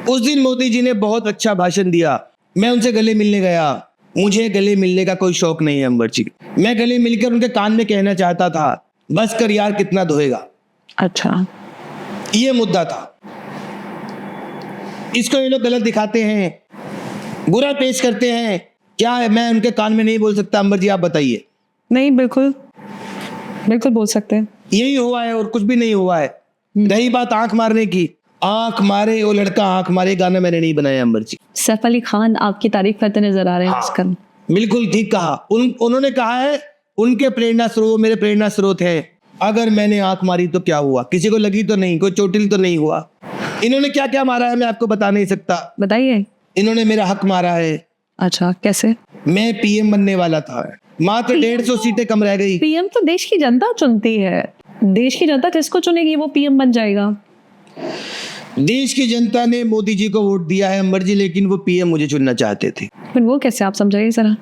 B: उस दिन मोदी जी ने बहुत अच्छा भाषण दिया। मैं उनसे गले मिलने गया। मुझे गले मिलने का कोई शौक नहीं है अंबर जी। मैं गले मिलकर उनके कान में कहना चाहता था, बस कर यार, कितना धोएगा।
A: अच्छा,
B: ये मुद्दा था। इसको ये लोग गलत दिखाते हैं, बुरा पेश करते हैं। क्या है, मैं उनके कान में नहीं बोल सकता अंबर जी, आप बताइए।
A: नहीं, बिल्कुल बिल्कुल बोल सकते हैं।
B: यही हुआ है और कुछ भी नहीं हुआ है। रही बात आंख मारने की, आंख मारे वो लड़का आंख मारे गाना मैंने नहीं बनाया अंबर जी।
A: सैफ अली खान आपकी तारीफ करते नजर आ रहे हैं आजकल।
B: बिल्कुल ठीक कहा। उन्होंने कहा है उनके प्रेरणा स्रोत मेरे प्रेरणा स्रोत है। अगर मैंने आंख मारी तो क्या हुआ? किसी को लगी तो नहीं, कोई चोटिल तो नहीं हुआ। इन्होंने क्या क्या मारा है मैं आपको बता नहीं सकता।
A: बताइए।
B: इन्होंने मेरा हक मारा है।
A: अच्छा, कैसे?
B: मैं पीएम बनने वाला था, मात्र 150 सीटें कम रह गई।
A: पीएम तो देश की जनता चुनती है। देश की जनता किसको चुनेगी वो पीएम बन जाएगा।
B: देश की जनता ने मोदी जी को वोट दिया है अंबर जी, लेकिन वो पीएम मुझे चुनना चाहते थे।
A: फिर वो कैसे, आप समझाइए जरा।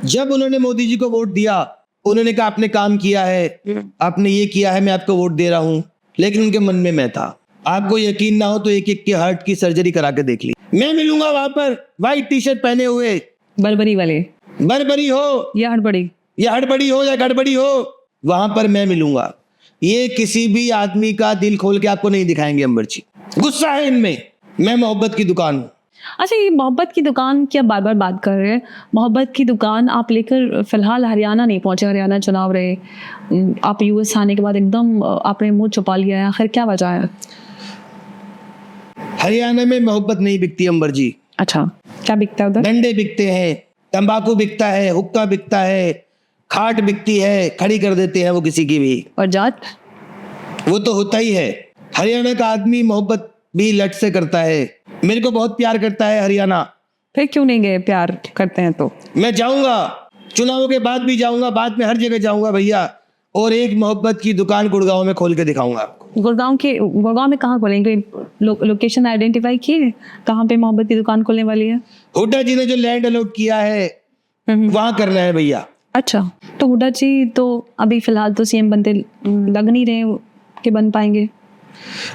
B: जब उन्होंने मोदी जी को वोट दिया, उन्होंने कहा आपने काम किया है, आपने ये किया है, मैं आपको वोट दे रहा हूं। लेकिन उनके मन में मैं था। आपको यकीन ना हो तो एक एक के हार्ट की सर्जरी करा के देख ली। मैं मिलूंगा वहां पर व्हाइट टी शर्ट पहने हुए,
A: बरबरी वाले,
B: बरबरी हो
A: या हड़बड़ी,
B: या हड़बड़ी हो या गड़बड़ी हो, वहां पर मैं मिलूंगा। ये किसी भी आदमी का दिल खोल के आपको नहीं दिखाएंगे अंबर जी। गुस्सा है इनमें। मैं मोहब्बत की दुकान हूँ।
A: अच्छा, ये मोहब्बत की दुकान की आप बार बार बात कर रहे हैं। मोहब्बत की दुकान आप लेकर फिलहाल हरियाणा नहीं पहुंचे। हरियाणा चुनाव रहे, आप यूएस आने के बाद एकदम आपने मुंह छुपा लिया है। आखिर क्या वजह है?
B: हरियाणा में मोहब्बत नहीं बिकती अंबर जी।
A: अच्छा, क्या बिकता है उधर?
B: डंडे बिकते हैं, तंबाकू बिकता है, हुक्का बिकता है, खाट बिकती है, खड़ी कर देते हैं वो किसी की भी।
A: और जाट?
B: वो तो होता ही है। हरियाणा का आदमी मोहब्बत भी लट से करता है। मेरे को बहुत प्यार करता है हरियाणा।
A: फिर क्यों नहीं गए? प्यार करते हैं तो
B: मैं जाऊंगा, चुनावों के बाद भी जाऊंगा, बाद में हर जगह जाऊंगा भैया। और एक मोहब्बत की दुकान गुड़गांव में खोल के दिखाऊंगा आपको।
A: गुड़गांव में कहाँ खोलेंगे? लोकेशन आइडेंटिफाई किए कहाँ पे मोहब्बत की दुकान खोलने वाली है?
B: हुड्डा जी ने जो लैंड अलॉट किया है वहां करना है भैया।
A: अच्छा, तो हुड्डा जी तो अभी फिलहाल तो सीएम बनते लग नहीं रहे कि बन पाएंगे।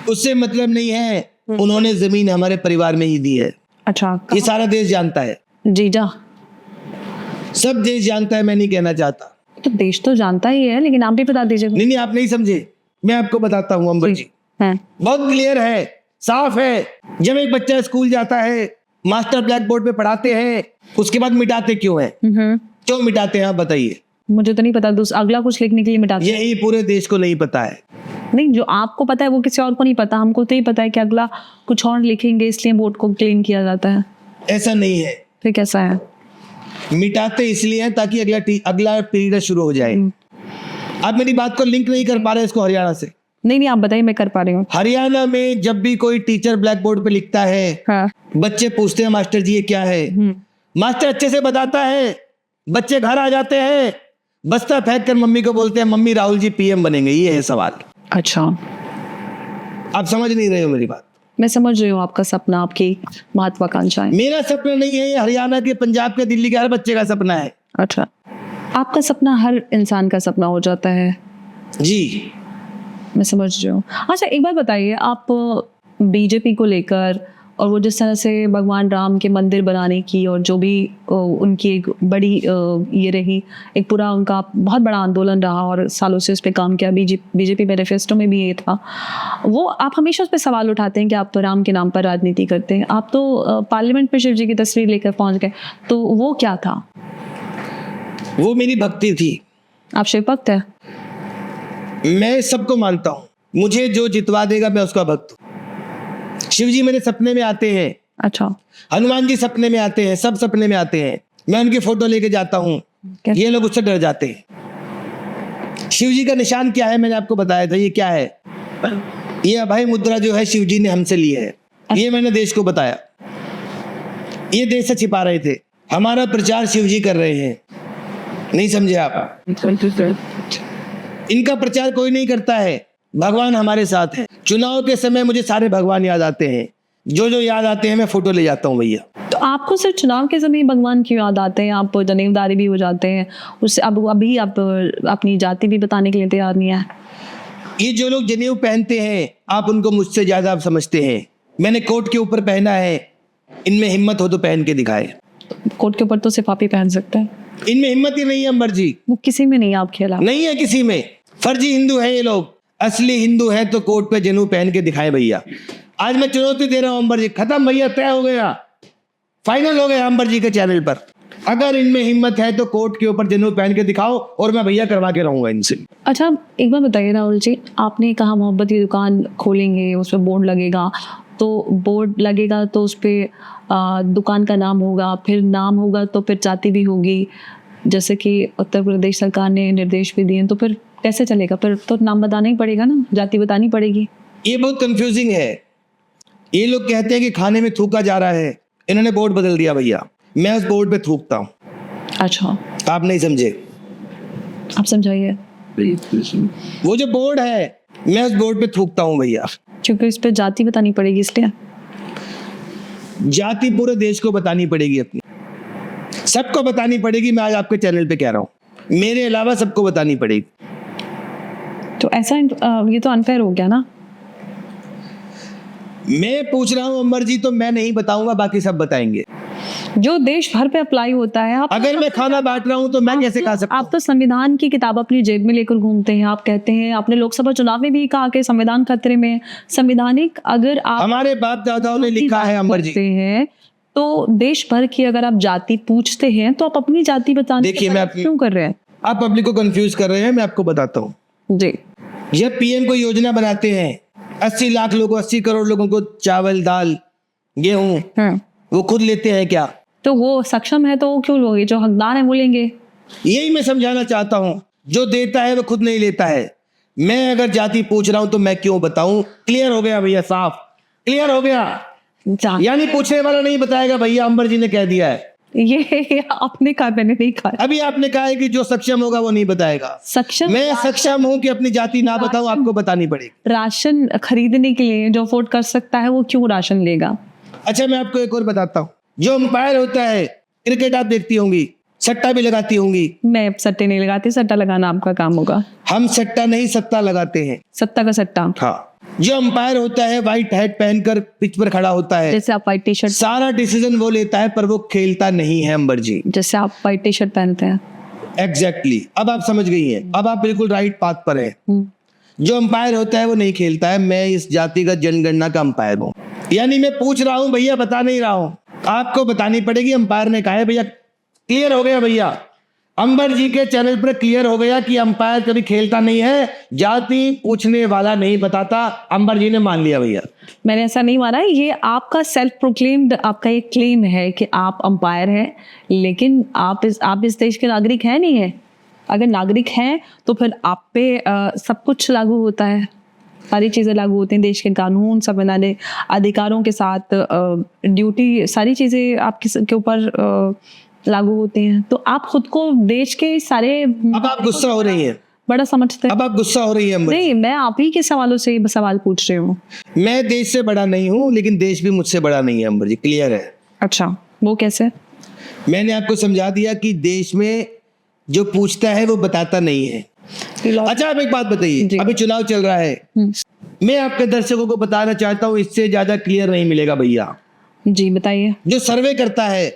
B: उससे मतलब नहीं है, उन्होंने जमीन हमारे परिवार में ही दी है।
A: अच्छा,
B: ये सारा देश जानता है।
A: जीजा,
B: सब देश जानता है, मैं नहीं कहना चाहता।
A: तो देश तो जानता ही है, लेकिन आप भी बता दीजिए।
B: नहीं नहीं, आप नहीं समझे, मैं आपको बताता हूँ अंबर जी।
A: हैं,
B: बहुत क्लियर है, साफ है। जब एक बच्चा स्कूल जाता है, मास्टर ब्लैक बोर्ड पे पढ़ाते हैं, उसके बाद मिटाते क्यों है? क्यों मिटाते हैं आप बताइए?
A: मुझे तो नहीं पता। अगला कुछ लिखने के लिए मिटाते हैं।
B: यही पूरे देश को नहीं पता है।
A: नहीं, जो आपको पता है वो किसी और को नहीं पता। हमको तो ही पता है कि अगला कुछ और लिखेंगे, इसलिए वोट को क्लीन किया जाता है।
B: ऐसा नहीं है।
A: फिर कैसा है?
B: मिटाते इसलिए हैं ताकि अगला पीरियड शुरू हो जाए। आप मेरी बात को लिंक नहीं कर पा रहे इसको हरियाणा से।
A: नहीं, आप बताइए, मैं कर पा रही हूँ।
B: हरियाणा में जब भी कोई टीचर ब्लैक बोर्ड पे लिखता है,
A: हाँ।
B: बच्चे पूछते हैं मास्टर जी ये क्या है? मास्टर अच्छे से बताता है, बच्चे घर आ जाते हैं, बस्ता फेंक कर मम्मी को बोलते हैं मम्मी राहुल जी पीएम बनेंगे। ये है सवाल।
A: अच्छा,
B: आप समझ नहीं रहे हो मेरी बात।
A: मैं समझ रही हूँ आपका सपना, आपकी महत्वाकांक्षाएं।
B: मेरा सपना नहीं है, हरियाणा के, पंजाब के, दिल्ली के हर बच्चे का सपना है।
A: अच्छा, आपका सपना हर इंसान का सपना हो जाता है।
B: जी,
A: मैं समझ रही हूँ। अच्छा, एक बात बताइए, आप बीजेपी को लेकर और वो जिस तरह से भगवान राम के मंदिर बनाने की और जो भी उनकी एक बड़ी ये रही, एक पूरा उनका बहुत बड़ा आंदोलन रहा और सालों से उस पर काम किया, बीजेपी मैनिफेस्टो में भी ये था। वो आप हमेशा उस पर सवाल उठाते हैं कि आप तो राम के नाम पर राजनीति करते हैं, आप तो पार्लियामेंट में शिव जी की तस्वीर लेकर पहुंच गए, तो वो क्या था?
B: वो मेरी भक्ति थी।
A: आप शिव भक्त है?
B: मैं सबको मानता हूँ, मुझे जो जितवा देगा मैं उसका भक्त हूँ। शिव जी मेरे सपने में आते हैं,
A: अच्छा,
B: हनुमान जी सपने में आते हैं, सब सपने में आते हैं। मैं उनकी फोटो लेके जाता हूँ, ये लोग उससे डर जाते हैं। शिव जी का निशान क्या है मैंने आपको बताया था, ये क्या है? ये अभय मुद्रा जो है शिव जी ने हमसे ली है, ये मैंने देश को बताया। ये देश से छिपा रहे थे, हमारा प्रचार शिव जी कर रहे हैं, नहीं समझे आप? इनका प्रचार कोई नहीं करता है, भगवान हमारे साथ है। चुनाव के समय मुझे सारे भगवान याद आते हैं, जो जो याद आते हैं मैं फोटो ले जाता हूँ भैया।
A: तो आपको सिर्फ चुनाव के समय भगवान क्यों याद आते हैं? आप जनेऊदारी भी हो जाते हैं उससे, अब अभी आप अपनी जाति भी बताने के लिए तैयार नहीं है।
B: ये जो लोग जनेऊ पहनते हैं आप उनको मुझसे ज्यादा आप समझते हैं। मैंने कोट के ऊपर पहना है, इनमें हिम्मत हो तो पहन के दिखाए।
A: कोट के ऊपर तो सिर्फ आप ही पहन सकते हैं,
B: इनमें हिम्मत ही नहीं है अंबर जी,
A: वो किसी में नहीं है। आप खेला
B: नहीं है किसी में। फर्जी हिंदू है ये लोग, असली हिंदू है तो कोट पे जनेऊ पहन के दिखाए भैया। आज मैं चुनौती दे रहा हूं अंबर जी, खत्म भैया, तय हो गया, फाइनल हो गया अंबर जी के चैनल पर। अगर इनमें हिम्मत है तो कोट के ऊपर जनेऊ पहन के दिखाओ और मैं भैया करवा के रहूंगा इनसे।
A: अच्छा, एक बार बताइए राहुल जी, आपने कहा मोहब्बत की दुकान खोलेंगे, उस पर बोर्ड लगेगा, तो बोर्ड लगेगा तो उस पर दुकान का नाम होगा, फिर नाम होगा तो फिर जाति भी होगी, जैसे कि उत्तर प्रदेश सरकार ने निर्देश भी दिए, तो फिर कैसे चलेगा? फिर तो नाम बताना ही पड़ेगा ना, जाति बतानी पड़ेगी।
B: ये बहुत कंफ्यूजिंग है। ये लोग कहते हैं कि खाने में थूका जा रहा है, इन्होंने बोर्ड बदल दिया भैया, मैं उस बोर्ड पे थूकता हूँ।
A: अच्छा,
B: आप नहीं समझे,
A: आप समझाइए।
B: वो जो बोर्ड है मैं उस बोर्ड पे थूकता हूँ भैया,
A: क्योंकि इस पे जाति बतानी पड़ेगी इसलिए।
B: जाति पूरे देश को बतानी पड़ेगी, अपनी सबको बतानी पड़ेगी। मैं आज आपके चैनल पे कह रहा हूँ, मेरे अलावा सबको बतानी पड़ेगी।
A: तो ऐसा ये तो अनफेयर हो गया ना।
B: मैं पूछ रहा हूँ अमर जी, तो मैं नहीं बताऊंगा, बाकी सब बताएंगे।
A: जो देश भर पे अप्लाई होता है, आप
B: अगर मैं खाना बांट रहा हूँ तो मैं कैसे खा सकता हूँ?
A: आप तो संविधान की किताब अपनी जेब में लेकर घूमते हैं। आप कहते हैं, आपने लोकसभा चुनाव में भी कहा कि संविधान खतरे में है। संवैधानिक अगर आप
B: हमारे बाप दादाओं ने लिखा है अमर जी,
A: हैं तो देश भर की अगर आप जाति पूछते हैं तो आप अपनी जाति बताने
B: देखिए मैं
A: क्यों कर रहे हैं?
B: आप पब्लिक को कंफ्यूज कर रहे हैं। मैं आपको बताता हूँ,
A: जी,
B: ये पीएम को योजना बनाते हैं, 80 लाख लोगों, 80 करोड़ लोगों को चावल, दाल, गेहूं, वो खुद लेते हैं क्या?
A: तो वो सक्षम है तो वो क्यों लोगे? जो हकदार है वो लेंगे।
B: यही मैं समझाना चाहता हूँ, जो देता है वो खुद नहीं लेता है। मैं अगर जाति पूछ रहा हूँ तो मैं क्यों बताऊं? क्लियर हो गया भैया, साफ क्लियर हो गया। यानी पूछने वाला नहीं बताएगा भैया, अंबर जी ने कह दिया है।
A: ये आपने कहा, मैंने नहीं कहा।
B: अभी आपने कहा है कि जो सक्षम होगा वो नहीं बताएगा।
A: सक्षम,
B: मैं सक्षम हूँ कि अपनी जाति ना बताऊं, आपको बतानी पड़ेगी।
A: राशन खरीदने के लिए जो अफोर्ड कर सकता है वो क्यों राशन लेगा?
B: अच्छा, मैं आपको एक और बताता हूँ, जो अंपायर होता है, क्रिकेट आप देखती होंगी, सट्टा भी लगाती होंगी।
A: मैं सट्टे नहीं लगाती, सट्टा लगाना आपका काम होगा।
B: हम सट्टा नहीं सत्ता लगाते हैं।
A: सत्ता का सट्टा।
B: हाँ, जो अंपायर होता है व्हाइट हैट पहनकर पिच पर खड़ा होता है,
A: जैसे आप व्हाइट टी शर्ट,
B: सारा डिसीजन वो लेता है पर वो खेलता नहीं है अंबर जी।
A: जैसे आप व्हाइट टी शर्ट पहनते हैं।
B: एग्जैक्टली, अब आप समझ गई हैं, अब आप बिल्कुल राइट पाथ पर हैं। जो अंपायर होता है वो नहीं खेलता है। मैं इस जातिगत जनगणना का अंपायर हूँ, यानी मैं पूछ रहा हूँ भैया, बता नहीं रहा हूँ, आपको बतानी पड़ेगी। अंपायर ने कहा है भैया, क्लियर हो गया भैया, अंबर जी के चैनल पर क्लियर हो गया कि अंपायर कभी खेलता नहीं है, जाति पूछने वाला नहीं बताता। अंबर जी ने मान लिया भैया।
A: मैंने ऐसा नहीं माना, ये आपका सेल्फ प्रोक्लेम्ड आपका एक क्लेम है कि आप अंपायर हैं, लेकिन आप इस देश के नागरिक हैं नहीं है। अगर नागरिक हैं तो फिर आप पे सब कुछ लागू होता है, सारी चीज़ें लागू होती हैं, देश के कानून, संवैधानिक अधिकारों के साथ ड्यूटी, सारी चीज़ें आपके ऊपर लागू होते हैं। तो आप खुद को देश के सारे,
B: अब आप गुस्सा हो रही हैं,
A: बड़ा समझते हैं।
B: अब आप गुस्सा हो रही है।
A: नहीं, मैं आप ही के सवालों से सवाल पूछ रही हूँ।
B: मैं देश से बड़ा नहीं हूँ, लेकिन देश भी मुझसे बड़ा नहीं है अंबर जी, क्लियर है।
A: अच्छा, वो कैसे?
B: मैंने आपको समझा दिया कि देश में जो पूछता है वो बताता नहीं है। अच्छा, आप एक बात बताइए, अभी चुनाव चल रहा है, मैं आपके दर्शकों को बताना चाहता हूँ, इससे ज्यादा क्लियर नहीं मिलेगा भैया।
A: जी बताइए।
B: जो सर्वे करता है,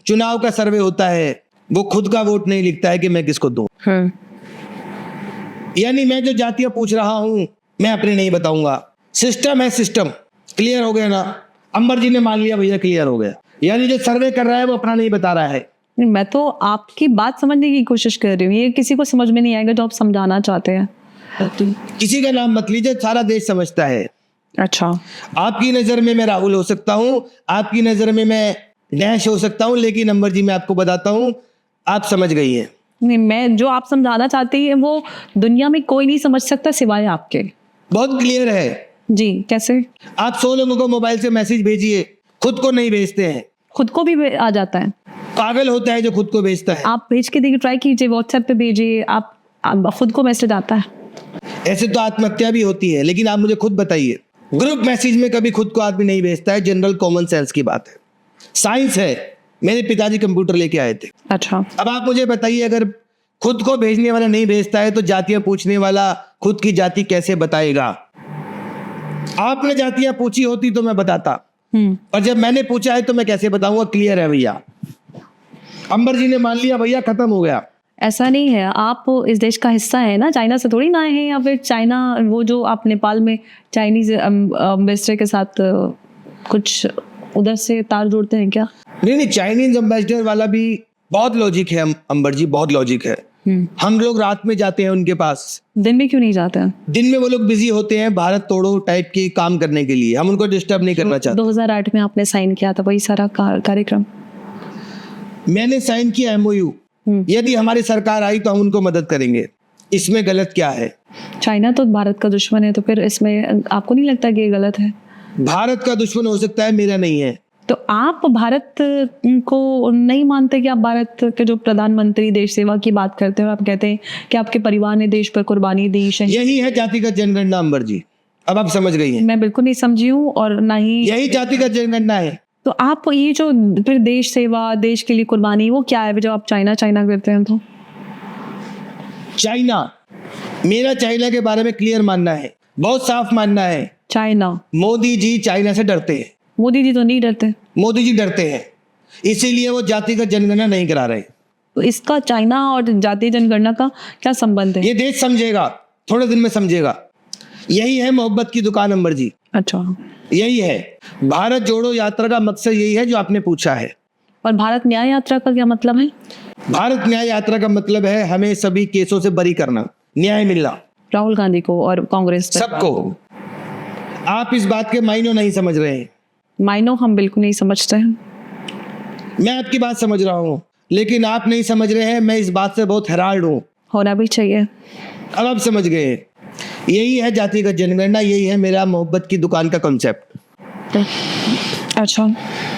B: चुनाव का सर्वे होता है, वो खुद का वोट नहीं लिखता है कि मैं किसको दूं। यानी मैं जो जातियां पूछ रहा हूं मैं अपनी नहीं बताऊंगा। सिस्टम है, सिस्टम। क्लियर हो गया ना? अंबर जी ने मान लिया भैया, क्लियर हो गया। यानी जो सर्वे कर रहा है वो अपना नहीं बता रहा है।
A: नहीं, मैं तो आपकी बात समझने की कोशिश कर रही हूँ। ये किसी को समझ में नहीं आएगा जो आप समझाना चाहते हैं।
B: किसी का नाम मत लीजिए, सारा देश समझता है।
A: अच्छा,
B: आपकी नजर में मैं राहुल हो सकता हूं, आपकी नजर में मैं डैश हो सकता हूं, लेकिन अंबर जी मैं आपको बताता हूं, आप समझ गई हैं।
A: नहीं, मैं जो आप समझाना चाहती हैं वो दुनिया में कोई नहीं समझ सकता सिवाय आपके।
B: बहुत क्लियर है।
A: जी, कैसे?
B: आप 100 लोगों को मोबाइल से मैसेज भेजिए, खुद को नहीं भेजते हैं।
A: खुद को भी आ जाता है।
B: पागल होता है जो खुद को भेजता है।
A: आप भेज के देखिए, ट्राई कीजिए, व्हाट्सएप पे भेजिए, आप खुद को मैसेज आता है।
B: ऐसे तो आत्महत्या भी होती है, लेकिन आप मुझे खुद बताइए, ग्रुप मैसेज में कभी खुद को आदमी नहीं भेजता है। जनरल कॉमन सेंस की बात है, साइंस है। मेरे पिताजी कंप्यूटर लेके आए थे।
A: अच्छा,
B: अब आप मुझे बताइए, अगर खुद को भेजने वाला नहीं भेजता है तो जातियां पूछने वाला खुद की जाति कैसे बताएगा? आपने जातियां पूछी होती तो मैं बताता, पर जब मैंने पूछा है तो मैं कैसे बताऊंगा? क्लियर है भैया। अंबर जी ने मान लिया भैया, खत्म हो गया।
A: ऐसा नहीं है, आप इस देश का हिस्सा है ना, चाइना से थोड़ी ना आए हैं। या फिर चाइना, वो जो आप नेपाल में चाइनीज एम्बेसडर के साथ कुछ उधर से तार जोड़ते हैं क्या?
B: नहीं, चाइनीज एम्बेसडर वाला भी बहुत लॉजिक है अंबर जी, बहुत लॉजिक है। हम लोग रात में जाते हैं उनके पास,
A: दिन में क्यों नहीं जाते हैं?
B: दिन में वो लोग बिजी होते हैं भारत तोड़ो टाइप के काम करने के लिए। हम उनको डिस्टर्ब नहीं करना चाहते।
A: 2008 में आपने साइन किया था वही सारा कार्यक्रम।
B: मैंने साइन किया एमओयू। यदि हमारी सरकार आई तो हम उनको मदद करेंगे, इसमें गलत क्या है?
A: चाइना तो भारत का दुश्मन है, तो फिर इसमें आपको नहीं लगता कि ये गलत है?
B: भारत का दुश्मन हो सकता है, मेरा नहीं है।
A: तो आप भारत को नहीं मानते कि आप भारत के जो प्रधानमंत्री देश सेवा की बात करते हो, आप कहते हैं कि आपके परिवार ने देश पर कुर्बानी दी।
B: यही है जातिगत जनगणना अंबर जी, अब आप समझ गई हैं।
A: मैं बिल्कुल नहीं समझी हूँ, और ना ही
B: यही जातिगत जनगणना है।
A: तो आप ये जो फिर देश सेवा, देश के लिए कुर्बानी, वो क्या है जो आप चाइना चाइना करते हैं? तो
B: चाइना, मेरा चाइना के बारे में क्लियर मानना है, बहुत साफ मानना है।
A: चाइना,
B: मोदी जी चाइना से डरते हैं।
A: मोदी जी तो नहीं डरते।
B: मोदी जी डरते हैं, इसीलिए वो जातिगत जनगणना नहीं करा रहे।
A: तो इसका चाइना और जातीय जनगणना का क्या संबंध है?
B: ये देश समझेगा, थोड़े दिन में समझेगा। यही है मोहब्बत की दुकान अंबर जी।
A: अच्छा,
B: यही है भारत जोड़ो यात्रा का मकसद, यही है जो आपने पूछा है।
A: और भारत न्याय यात्रा का क्या मतलब है?
B: भारत न्याय यात्रा का मतलब है हमें सभी केसों से बरी करना, न्याय मिलना।
A: राहुल गांधी को और कांग्रेस
B: सबको। आप इस बात के मायने नहीं समझ रहे हैं।
A: मायनो हम बिल्कुल नहीं समझते हैं।
B: मैं आपकी बात समझ रहा हूँ, लेकिन आप नहीं समझ रहे हैं। मैं इस बात से बहुत हैरान हूँ।
A: होना भी चाहिए।
B: अब आप समझ गए। यही है जातिगत जनगणना, यही है मेरा मोहब्बत की दुकान का कॉन्सेप्ट।
A: अच्छा,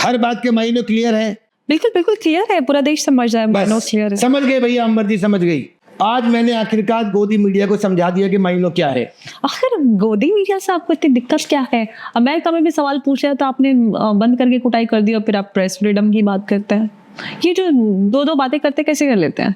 B: हर बात के मायने क्लियर है?
A: बिल्कुल बिल्कुल क्लियर है, पूरा देश समझ रहा है। मायनो क्लियर है।
B: समझ गए भैया, अंबर जी समझ गई। आज मैंने आखिरकार गोदी मीडिया को समझा दिया कि मायनो क्या है।
A: आखिर गोदी मीडिया से आपको इतनी दिक्कत क्या है? अब मैं कभी भी सवाल पूछा तो आपने बंद करके कुटाई कर दी, और फिर आप प्रेस फ्रीडम की बात करते हैं। ये जो दो बातें करते कैसे कर लेते हैं?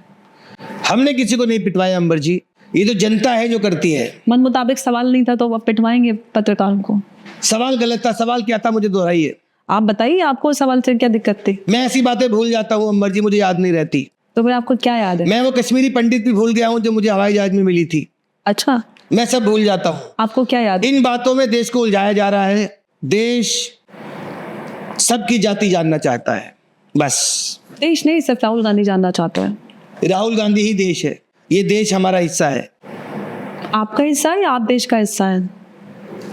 B: हमने किसी को नहीं पिटवाया अंबर जी, ये तो जनता है जो करती है।
A: मन मुताबिक सवाल नहीं था तो आप पिटवाएंगे पत्रकारों को?
B: सवाल गलत था। सवाल क्या था मुझे दोहराइए।
A: आप बताइए, आपको सवाल से क्या दिक्कत थी?
B: मैं ऐसी बातें भूल जाता हूँ अंबर जी, मुझे याद नहीं रहती।
A: तो फिर आपको क्या याद है?
B: मैं वो कश्मीरी पंडित भी भूल गया हूँ जो मुझे हवाई जहाज में मिली थी।
A: अच्छा,
B: मैं सब भूल जाता हूँ।
A: आपको क्या याद है?
B: इन बातों में देश को उलझाया जा रहा है। देश सबकी जाति जानना चाहता है, बस।
A: देश नहीं, सिर्फ राहुल गांधी जानना चाहते हैं।
B: राहुल गांधी ही देश है। ये देश हमारा हिस्सा है।
A: आपका हिस्सा है या आप देश का हिस्सा है?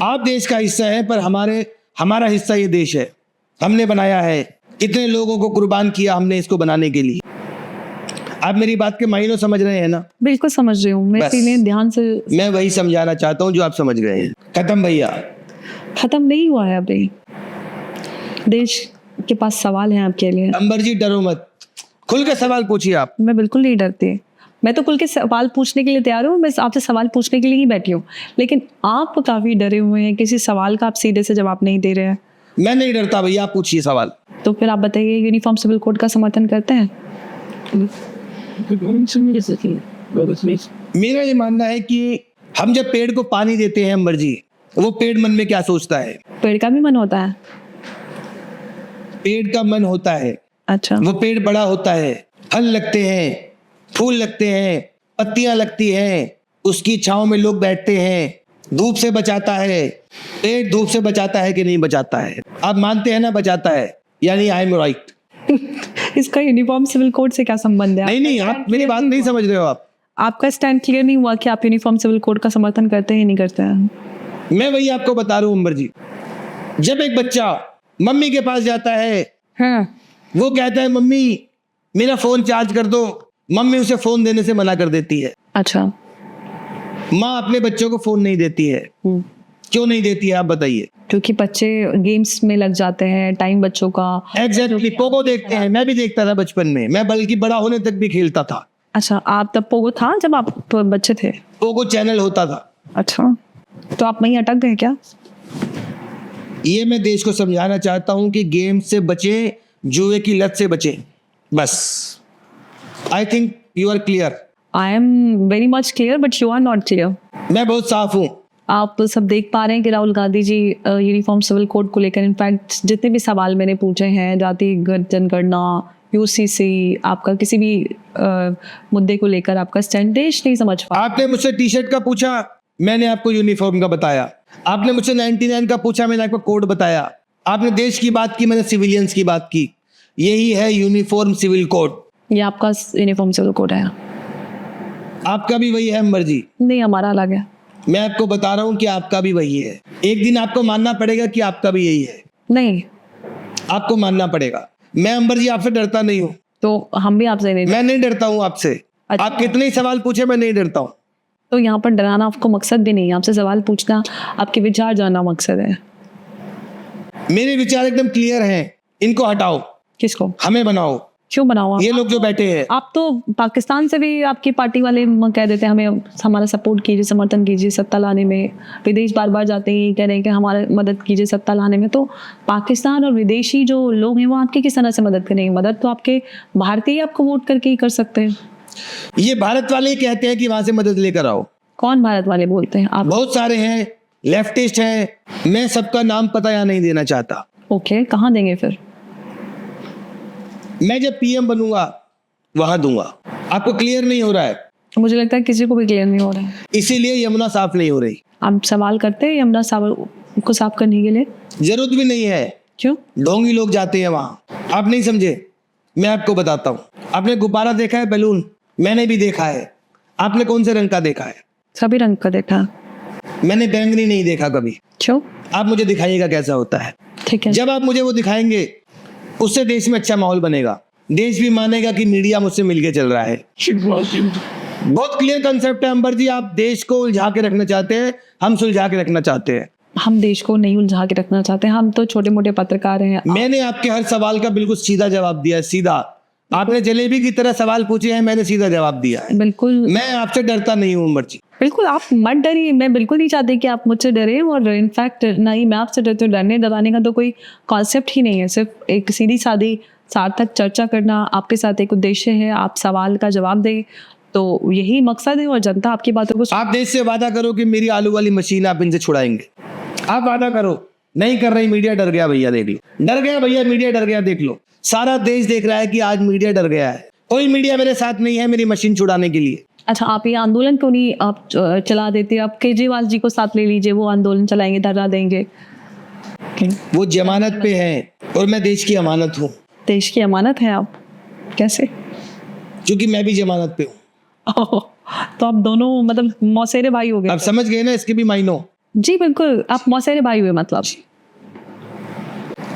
B: आप देश का हिस्सा है, पर हमारा हिस्सा ये देश है। हमने बनाया है। कितने लोगों को कुर्बान किया हमने इसको बनाने के लिए। आप मेरी बात के मायने समझ रहे हैं ना?
A: बिल्कुल समझ रही हूँ मैं, इसीलिए ध्यान से।
B: मैं वही समझाना चाहता हूँ जो आप समझ गए हैं। खत्म भैया।
A: खत्म नहीं हुआ है अभी। देश के पास सवाल है आपके लिए।
B: अंबर जी डरो मत, खुल के सवाल पूछिए आप।
A: मैं बिल्कुल नहीं डरती। मैं तो खुल के सवाल पूछने के लिए तैयार हूँ। मैं आपसे सवाल पूछने के लिए ही बैठी हूँ, लेकिन आप काफी डरे हुए हैं। किसी सवाल का आप सीधे से जवाब नहीं दे रहे हैं।
B: मैं नहीं डरता भैया, आप पूछिए सवाल।
A: तो फिर आप बताइए, यूनिफॉर्म सिविल कोड का समर्थन करते हैं?
B: मेरा ये मानना है कि हम जब पेड़ को पानी देते हैं अंबर जी, वो पेड़ मन में क्या सोचता है?
A: पेड़ का भी मन होता है।
B: पेड़ का मन होता है,
A: अच्छा
B: वो पेड़ बड़ा होता है, फल लगते हैं, फूल लगते हैं, पत्तियां लगती हैं, उसकी छांव में लोग बैठते हैं, धूप से बचाता है। पेड़ धूप से बचाता है कि नहीं बचाता है? आप मानते हैं ना बचाता है, यानी आई एम राइट।
A: इसका यूनिफॉर्म सिविल कोड से क्या संबंध है?
B: नहीं नहीं, आप मेरी बात नहीं समझ रहे हो।
A: आपका स्टैंड क्लियर नहीं हुआ कि आप यूनिफॉर्म सिविल कोड का समर्थन करते हैं या नहीं करते हैं?
B: मैं वही आपको बता रहा हूँ अंबर जी। जब एक बच्चा मम्मी के पास जाता है,
A: हाँ
B: वो कहता है मम्मी मेरा फोन चार्ज कर दो, मम्मी उसे फोन देने से मना कर देती है।
A: अच्छा।
B: माँ अपने बच्चों को फोन नहीं देती है, क्यों नहीं देती है आप बताइए?
A: क्योंकि बच्चे गेम्स में लग जाते हैं, टाइम बच्चों का।
B: एग्जैक्टली, पोगो देखते हैं, मैं भी देखता था बचपन में, मैं बल्कि बड़ा होने तक भी खेलता था।
A: अच्छा, आप तब पोगो था जब आप तो बच्चे थे?
B: पोगो चैनल होता था।
A: अच्छा, तो आप वहीं अटक गए क्या?
B: ये मैं देश को समझाना चाहता हूँ कि गेम से बचें, जुए की लत से बचें, बस। I think you are clear.
A: I am very much clear but you are not clear.
B: मैं बहुत साफ हूँ।
A: आप तो सब देख पा रहे हैं कि Rahul Gandhi ji uniform civil code को लेकर इनफैक्ट जितने भी सवाल मैंने पूछे हैं, जाति जनगणना, यूसीसी, आपका किसी भी मुद्दे को लेकर आपका स्टैंड देश नहीं समझ पा।
B: आपने मुझसे टी शर्ट का पूछा, मैंने आपको यूनिफॉर्म का बताया। आपने मुझसे 99 का पूछा, मैंने आपको कोड बताया। आपने देश की बात की, मैंने सिविलियंस की बात की। यही है यूनिफॉर्म सिविल कोड।
A: ये आपका यूनिफॉर्म सिविल कोड है?
B: आपका भी वही है अंबर जी?
A: नहीं, हमारा अलग है।
B: मैं आपको बता रहा हूँ कि आपका भी वही है। एक दिन आपको मानना पड़ेगा कि आपका भी यही है।
A: नहीं,
B: आपको मानना पड़ेगा। मैं अंबर जी आपसे डरता नहीं हूँ।
A: तो हम भी आपसे नहीं।
B: मैं नहीं डरता हूँ आपसे।
A: अच्छा।
B: आप कितने ही सवाल पूछे, मैं नहीं डरता हूँ।
A: तो यहाँ पर डराना आपको मकसद भी नहीं है, आपसे सवाल पूछना, आपके विचार जानना मकसद है।
B: मेरे विचार एकदम क्लियर हैं। इनको हटाओ।
A: किसको?
B: हमें बनाओ।
A: क्यों बनाओ?
B: ये लोग जो बैठे हैं।
A: आप तो पाकिस्तान से भी आपकी पार्टी वाले कह देते हैं हमें हमारा सपोर्ट कीजिए, समर्थन कीजिए सत्ता लाने में। विदेश बार बार जाते ही कह रहे हैं कि हमारा मदद कीजिए सत्ता लाने में। तो पाकिस्तान और विदेशी जो लोग हैं वो आपकी किस तरह से मदद करेंगे? मदद तो आपके भारतीय आपको वोट करके ही कर सकते हैं।
B: ये भारत वाले ही कहते हैं कि वहां से मदद लेकर आओ।
A: कौन भारत वाले बोलते हैं? आप?
B: बहुत सारे हैं, लेफ्टिस्ट हैं। मैं सबका नाम पता या नहीं देना चाहता।
A: ओके, कहाँ देंगे फिर?
B: मैं जब पीएम बनूंगा वहां दूंगा। आपको क्लियर नहीं हो रहा है?
A: मुझे लगता है किसी को भी क्लियर नहीं हो रहा है,
B: इसीलिए यमुना साफ नहीं हो रही।
A: आप सवाल करते हैं यमुना सागर को साफ करने के लिए?
B: जरूरत भी नहीं है।
A: क्यों?
B: ढोंगी लोग जाते हैं वहां। आप नहीं समझे, मैं आपको बताता हूँ। आपने गुब्बारा देखा है, बैलून? मैंने भी देखा है। आपने कौन से रंग का देखा है?
A: सभी रंग का देखा।
B: मैंने बैंगनी नहीं देखा कभी।
A: क्यों?
B: आप मुझे दिखाइएगा कैसा होता है।
A: ठीक है।
B: जब आप मुझे वो दिखाएंगे, उससे देश में अच्छा माहौल बनेगा। देश भी मानेगा कि मीडिया मुझसे मिलके चल रहा है। बहुत क्लियर कंसेप्ट है अंबर जी। आप देश को उलझा के रखना चाहते हैं, हम सुलझा के रखना चाहते हैं।
A: हम देश को नहीं उलझा के रखना चाहते हैं, हम तो छोटे मोटे पत्रकार हैं।
B: मैंने आपके हर सवाल का बिल्कुल सीधा जवाब दिया है, सीधा। आपने जलेबी की तरह सवाल पूछे हैं, मैंने सीधा जवाब दिया है।
A: बिल्कुल।
B: मैं आपसे डरता नहीं हूँ अंबर जी।
A: बिल्कुल आप मत डरिए, मैं बिल्कुल नहीं चाहती कि आप मुझसे डरे, और इनफैक्ट नहीं मैं आपसे डरती हूँ। डरने डराने का तो कोई कॉन्सेप्ट ही नहीं है। सिर्फ एक सीधी सादी सार्थक चर्चा करना, आपके साथ एक उद्देश्य है, आप सवाल का जवाब दें, तो यही मकसद है। और जनता आपकी बातों को।
B: आप देश से वादा करो कि मेरी आलू वाली मशीन आप इनसे छुड़ाएंगे। आप वादा करो। नहीं कर रही, मीडिया डर गया भैया, देख लो। डर गया भैया, मीडिया डर गया, देख लो। सारा देश देख रहा है कि आज मीडिया डर गया है। कोई मीडिया मेरे साथ नहीं है मेरी मशीन छुड़ाने के लिए।
A: अच्छा, आप ये आंदोलन क्यों नहीं आप चला देते? आप केजरीवाल जी को साथ ले लीजिए, वो आंदोलन चलाएंगे, धरना देंगे।
B: वो जमानत पे हैं और मैं देश की अमानत हूँ।
A: देश की अमानत है आप? कैसे?
B: क्योंकि मैं भी जमानत पे हूँ।
A: तो आप दोनों मतलब मौसेरे भाई हो गए।
B: आप समझ गए ना इसके भी मायनों?
A: जी बिल्कुल, आप मौसेरे भाई हुए। मतलब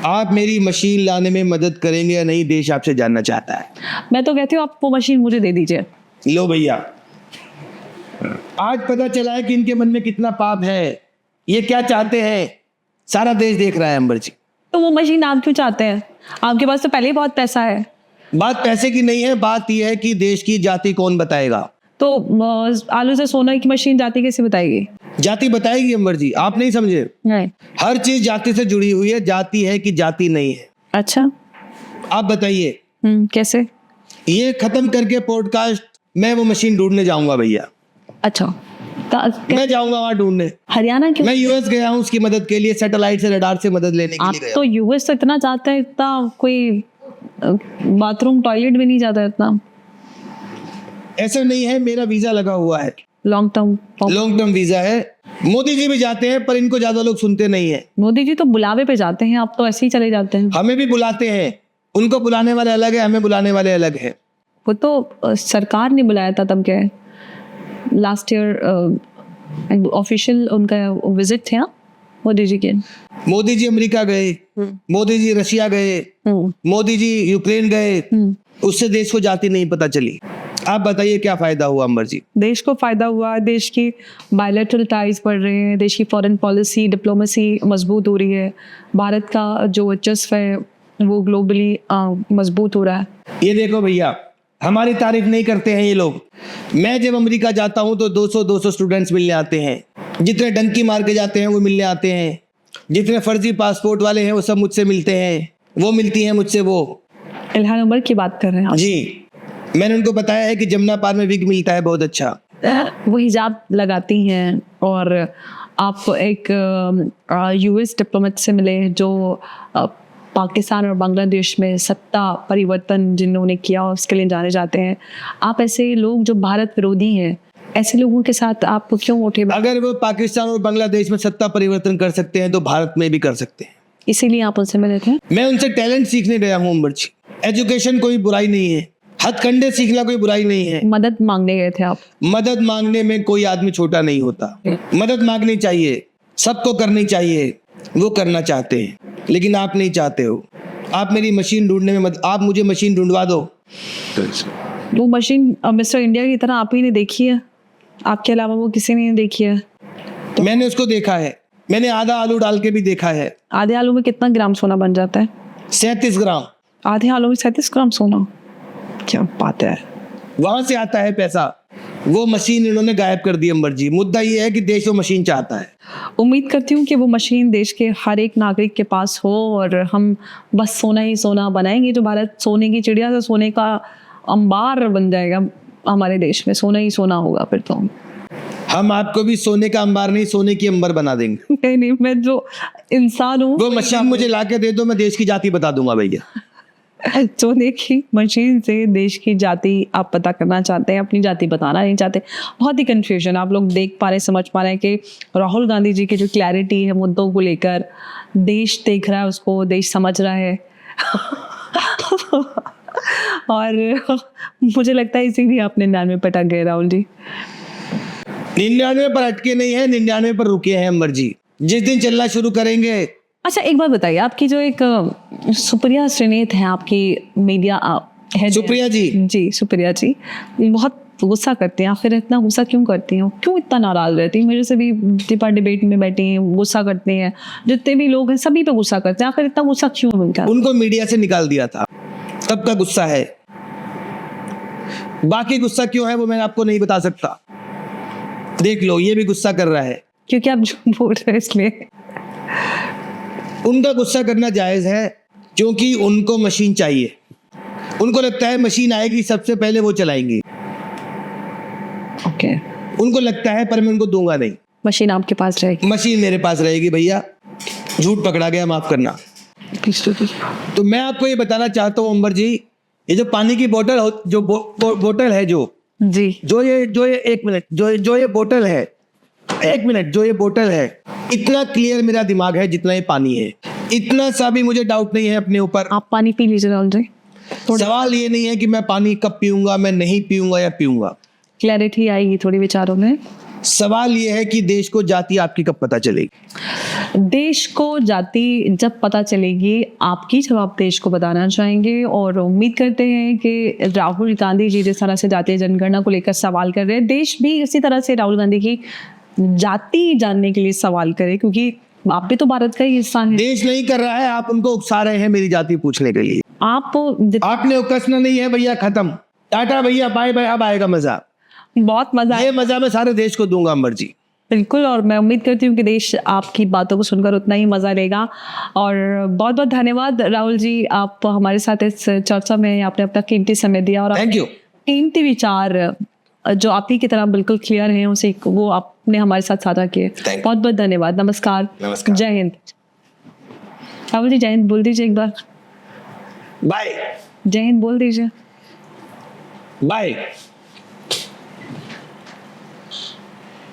B: आप मेरी मशीन लाने में मदद करेंगे या नहीं, देश आपसे जानना चाहता है।
A: मैं तो कहती हूँ आप वो मशीन मुझे दे दीजिए।
B: लो भैया, आज पता चला है कि इनके मन में कितना पाप है। ये क्या चाहते हैं, सारा देश देख रहा है अंबर जी।
A: तो वो मशीन आप क्यों चाहते हैं? आपके पास तो पहले ही बहुत पैसा है।
B: बात पैसे की नहीं है, बात यह है कि देश की जाति कौन बताएगा।
A: तो आलू से सोना की मशीन जाति कैसे बताएगी?
B: जाति बताएगी अंबर जी, आप नहीं समझे।
A: नहीं।
B: हर चीज जाति से जुड़ी हुई है। जाति है कि जाति नहीं है।
A: अच्छा,
B: आप बताइए।
A: कैसे?
B: ये खत्म करके पॉडकास्ट मैं वो मशीन ढूंढने जाऊंगा भैया।
A: अच्छा,
B: मैं जाऊंगा वहां ढूंढने।
A: हरियाणा क्यों?
B: मैं यूएस गया हूँ उसकी मदद के लिए, सैटेलाइट से रडार से मदद लेने के
A: आप
B: लिए गया।
A: तो यूएस तो इतना जाते हैं, इतना कोई बाथरूम टॉयलेट भी नहीं जाता इतना।
B: ऐसा नहीं है, मेरा वीजा लगा हुआ है,
A: लॉन्ग टर्म
B: वीजा है। मोदी जी भी जाते हैं पर इनको ज्यादा लोग सुनते नहीं है।
A: मोदी जी तो बुलावे पे जाते हैं, आप तो ऐसे ही चले जाते हैं।
B: हमें भी बुलाते हैं, उनको बुलाने वाले अलग है, हमें बुलाने वाले अलग है।
A: वो तो सरकार ने बुलाया था तब, क्या है, लास्ट ईयर ऑफिशियल उनका विजिट थे मोदी जी के।
B: मोदी जी अमेरिका गए, मोदी जी रशिया गए, मोदी जी यूक्रेन गए, उससे देश को जाती नहीं पता चली। आप बताइए क्या फायदा हुआ अंबर जी?
A: देश को फायदा हुआ, देश की बायलैटरल टाइज बढ़ रहे हैं, देश की फॉरेन पॉलिसी डिप्लोमेसी मजबूत हो रही है, भारत का जो वर्चस्व है वो ग्लोबली मजबूत हो रहा है।
B: ये देखो भैया, हमारी तारीफ नहीं करते हैं ये लोग। मैं जब अमेरिका जाता हूँ तो 200 स्टूडेंट्स मिलने आते हैं, जितने डंकी मार के जाते हैं वो मिलने आते हैं, जितने फर्जी पासपोर्ट वाले हैं वो सब मुझसे मिलते हैं, वो मिलती हैं मुझसे। वो
A: इल्हान उमर की बात कर रहे हैं आप?
B: जी, मैंने उनको बताया है कि जमुना पार में विग मिलता है बहुत अच्छा।
A: वो हिजाब लगाती हैं, और आप एक यूएस डिप्लोमेट से मिले जो पाकिस्तान और बांग्लादेश में सत्ता परिवर्तन जिन्होंने किया उसके लिए जाने जाते हैं। आप ऐसे लोग जो भारत विरोधी हैं, ऐसे लोगों के साथ आप क्यों उठे?
B: अगर वो पाकिस्तान और बांग्लादेश में सत्ता परिवर्तन कर सकते हैं तो भारत में भी कर सकते हैं,
A: इसीलिए आप उनसे मिले थे?
B: मैं उनसे टैलेंट सीखने गया हूँ अंबर जी। एजुकेशन कोई बुराई नहीं है, हथकंडे सीखना कोई बुराई नहीं है।
A: मदद मांगने गए थे आप?
B: मदद मांगने में कोई आदमी छोटा नहीं होता। मदद मांगनी चाहिए, सबको करनी चाहिए, वो करना चाहते हैं, लेकिन आप नहीं चाहते हो। आप मेरी मशीन ढूंढने में आप मुझे मशीन ढूंढवा दो।
A: वो मशीन मिस्टर इंडिया की तरह आप ही ने देखी है, आपके अलावा वो किसी ने नहीं देखी है?
B: तो मैंने उसको देखा है, मैंने आधा आलू डाल के भी देखा है।
A: आधे आलू में कितना ग्राम सोना बन जाता है?
B: 37 ग्राम।
A: आधे आलू में 37 ग्राम सोना, क्या बात है।
B: वहां से आता है पैसा, वो मशीन इन्होंने गायब कर दी अंबर जी। मुद्दा ये है कि देश वो मशीन चाहता है।
A: उम्मीद करती हूँ कि वो मशीन देश के हर एक नागरिक के पास हो और हम बस सोना ही सोना बनाएंगे, जो भारत सोने की चिड़िया से सोने का अंबार बन जाएगा। हमारे देश में सोना ही सोना होगा फिर तो।
B: हम आपको भी सोने का अंबार नहीं, सोने की अंबर बना देंगे।
A: नहीं नहीं, मैं जो इंसान हूँ
B: वो मशीन मुझे लाके दे दो, मैं देश की जाति बता दूंगा भैया।
A: सोने की मशीन से देश की जाति आप पता करना चाहते हैं, अपनी जाति बताना नहीं चाहते। बहुत ही कंफ्यूजन आप लोग देख पा रहे, समझ पा रहे हैं कि राहुल गांधी जी की जो क्लैरिटी है मुद्दों को लेकर, देश देख रहा है उसको, देश समझ रहा है। और मुझे लगता है इसीलिए आप 99 पे अटक गए राहुल जी।
B: 99 पर अटके नहीं है, 99 पर रुके हैं अंबर जी। जिस दिन चलना शुरू करेंगे।
A: अच्छा एक बात बताइए, आपकी जो एक सुप्रिया श्रीनेत है, आपकी मीडिया हेड,
B: सुप्रिया जी,
A: जी सुप्रिया जी बहुत गुस्सा करती हैं। आखिर इतना गुस्सा क्यों करती हैं? क्यों इतना नाराज रहती हैं? मेरे से भी डिबेट में बैठी हैं, गुस्सा करती हैं, जितने भी लोग हैं सभी पे गुस्सा करते हैं। आखिर इतना गुस्सा क्यों उनका?
B: उनको मीडिया से निकाल दिया था, तब का गुस्सा है। बाकी गुस्सा क्यों है वो मैं आपको नहीं बता सकता। देख लो, ये भी गुस्सा कर रहा है
A: क्योंकि आप झूठ बोल रहे हैं इसलिए।
B: उनका गुस्सा करना जायज है, क्योंकि उनको मशीन चाहिए। उनको लगता है मशीन आएगी सबसे पहले वो चलाएंगी।
A: ओके,
B: उनको लगता है, पर मैं उनको दूंगा नहीं।
A: मशीन आपके पास रहेगी?
B: मशीन मेरे पास रहेगी भैया। झूठ पकड़ा गया, माफ करना। तो मैं आपको ये बताना चाहता हूँ अंबर जी, ये जो पानी की बोतल जो बोतल है, जो ये एक मिनट, जो ये बोतल है, एक मिनट, जो ये बोतल है, इतना क्लियर मेरा दिमाग है जितना ये पानी है। इतना सा भी मुझे डाउट नहीं है अपने ऊपर।
A: आप पानी पी लीजिए राहुल जी।
B: सवाल ये नहीं है कि मैं पानी कब पीऊंगा, मैं नहीं पीऊंगा या पीऊंगा।
A: क्लैरिटी आएगी थोड़ी विचारों में।
B: सवाल ये है कि देश को जाति आपकी कब पता चलेगी?
A: देश को जाति जब पता चलेगी आपकी, जब आप देश को बताना चाहेंगे। और उम्मीद करते हैं कि राहुल गांधी जी जिस तरह से जातीय जनगणना को लेकर सवाल कर रहे हैं, देश भी इसी तरह से राहुल गांधी की जाति जानने के लिए सवाल करे, क्योंकि आप भी तो भारत का ही हिस्सा है।
B: देश नहीं कर रहा है, आप उनको उकसा रहे हैं मेरी जाति पूछने के लिए। आपने उकसना नहीं है भैया, खत्म, टाटा भैया, बाय बाय। अब आएगा मजा,
A: बहुत मजा।
B: ये मजा मैं सारे देश को दूंगा अंबर जी।
A: बिल्कुल, और मैं उम्मीद करती हूँ कि देश आपकी बातों को सुनकर उतना ही मजा लेगा। और बहुत बहुत धन्यवाद राहुल जी, आप हमारे साथ इस चर्चा में आपने अपना कीमती समय दिया और
B: थैंक यू।
A: कीमती विचार जो आप ही की तरह बिल्कुल क्लियर हैं उसे वो आपने हमारे साथ साझा किए।
B: you.
A: बहुत बहुत धन्यवाद। नमस्कार।
B: नमस्कार।
A: जय हिंद। राहुल जी जय हिंद बोल दीजिए एक बार।
B: बाय
A: जय हिंद बोल दीजिए।
B: बाय।